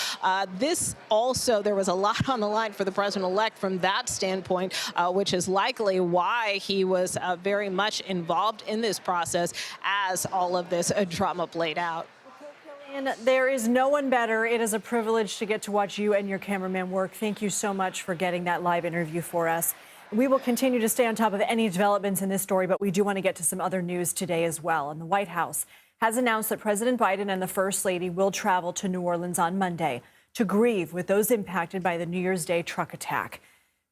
this also, there was a lot on the line for the president-elect from that standpoint, which is likely why he was very much involved in this process as all of this drama played out. And there is no one better. It is a privilege to get to watch you and your cameraman work. Thank you so much for getting that live interview for us. We will continue to stay on top of any developments in this story, but we do want to get to some other news today as well. And the White House has announced that President Biden and the First Lady will travel to New Orleans on Monday to grieve with those impacted by the New Year's Day truck attack.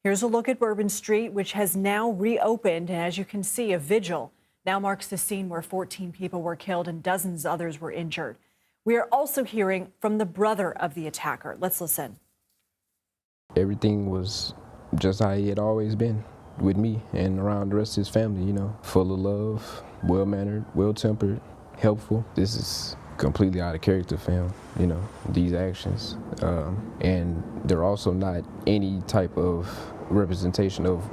Here's a look at Bourbon Street, which has now reopened. And as you can see, a vigil now marks the scene where 14 people were killed and dozens others were injured. We are also hearing from the brother of the attacker. Let's listen. Everything was just how he had always been with me and around the rest of his family, you know, full of love, well-mannered, well-tempered, helpful. This is completely out of character for him, you know, these actions. And they're also not any type of representation of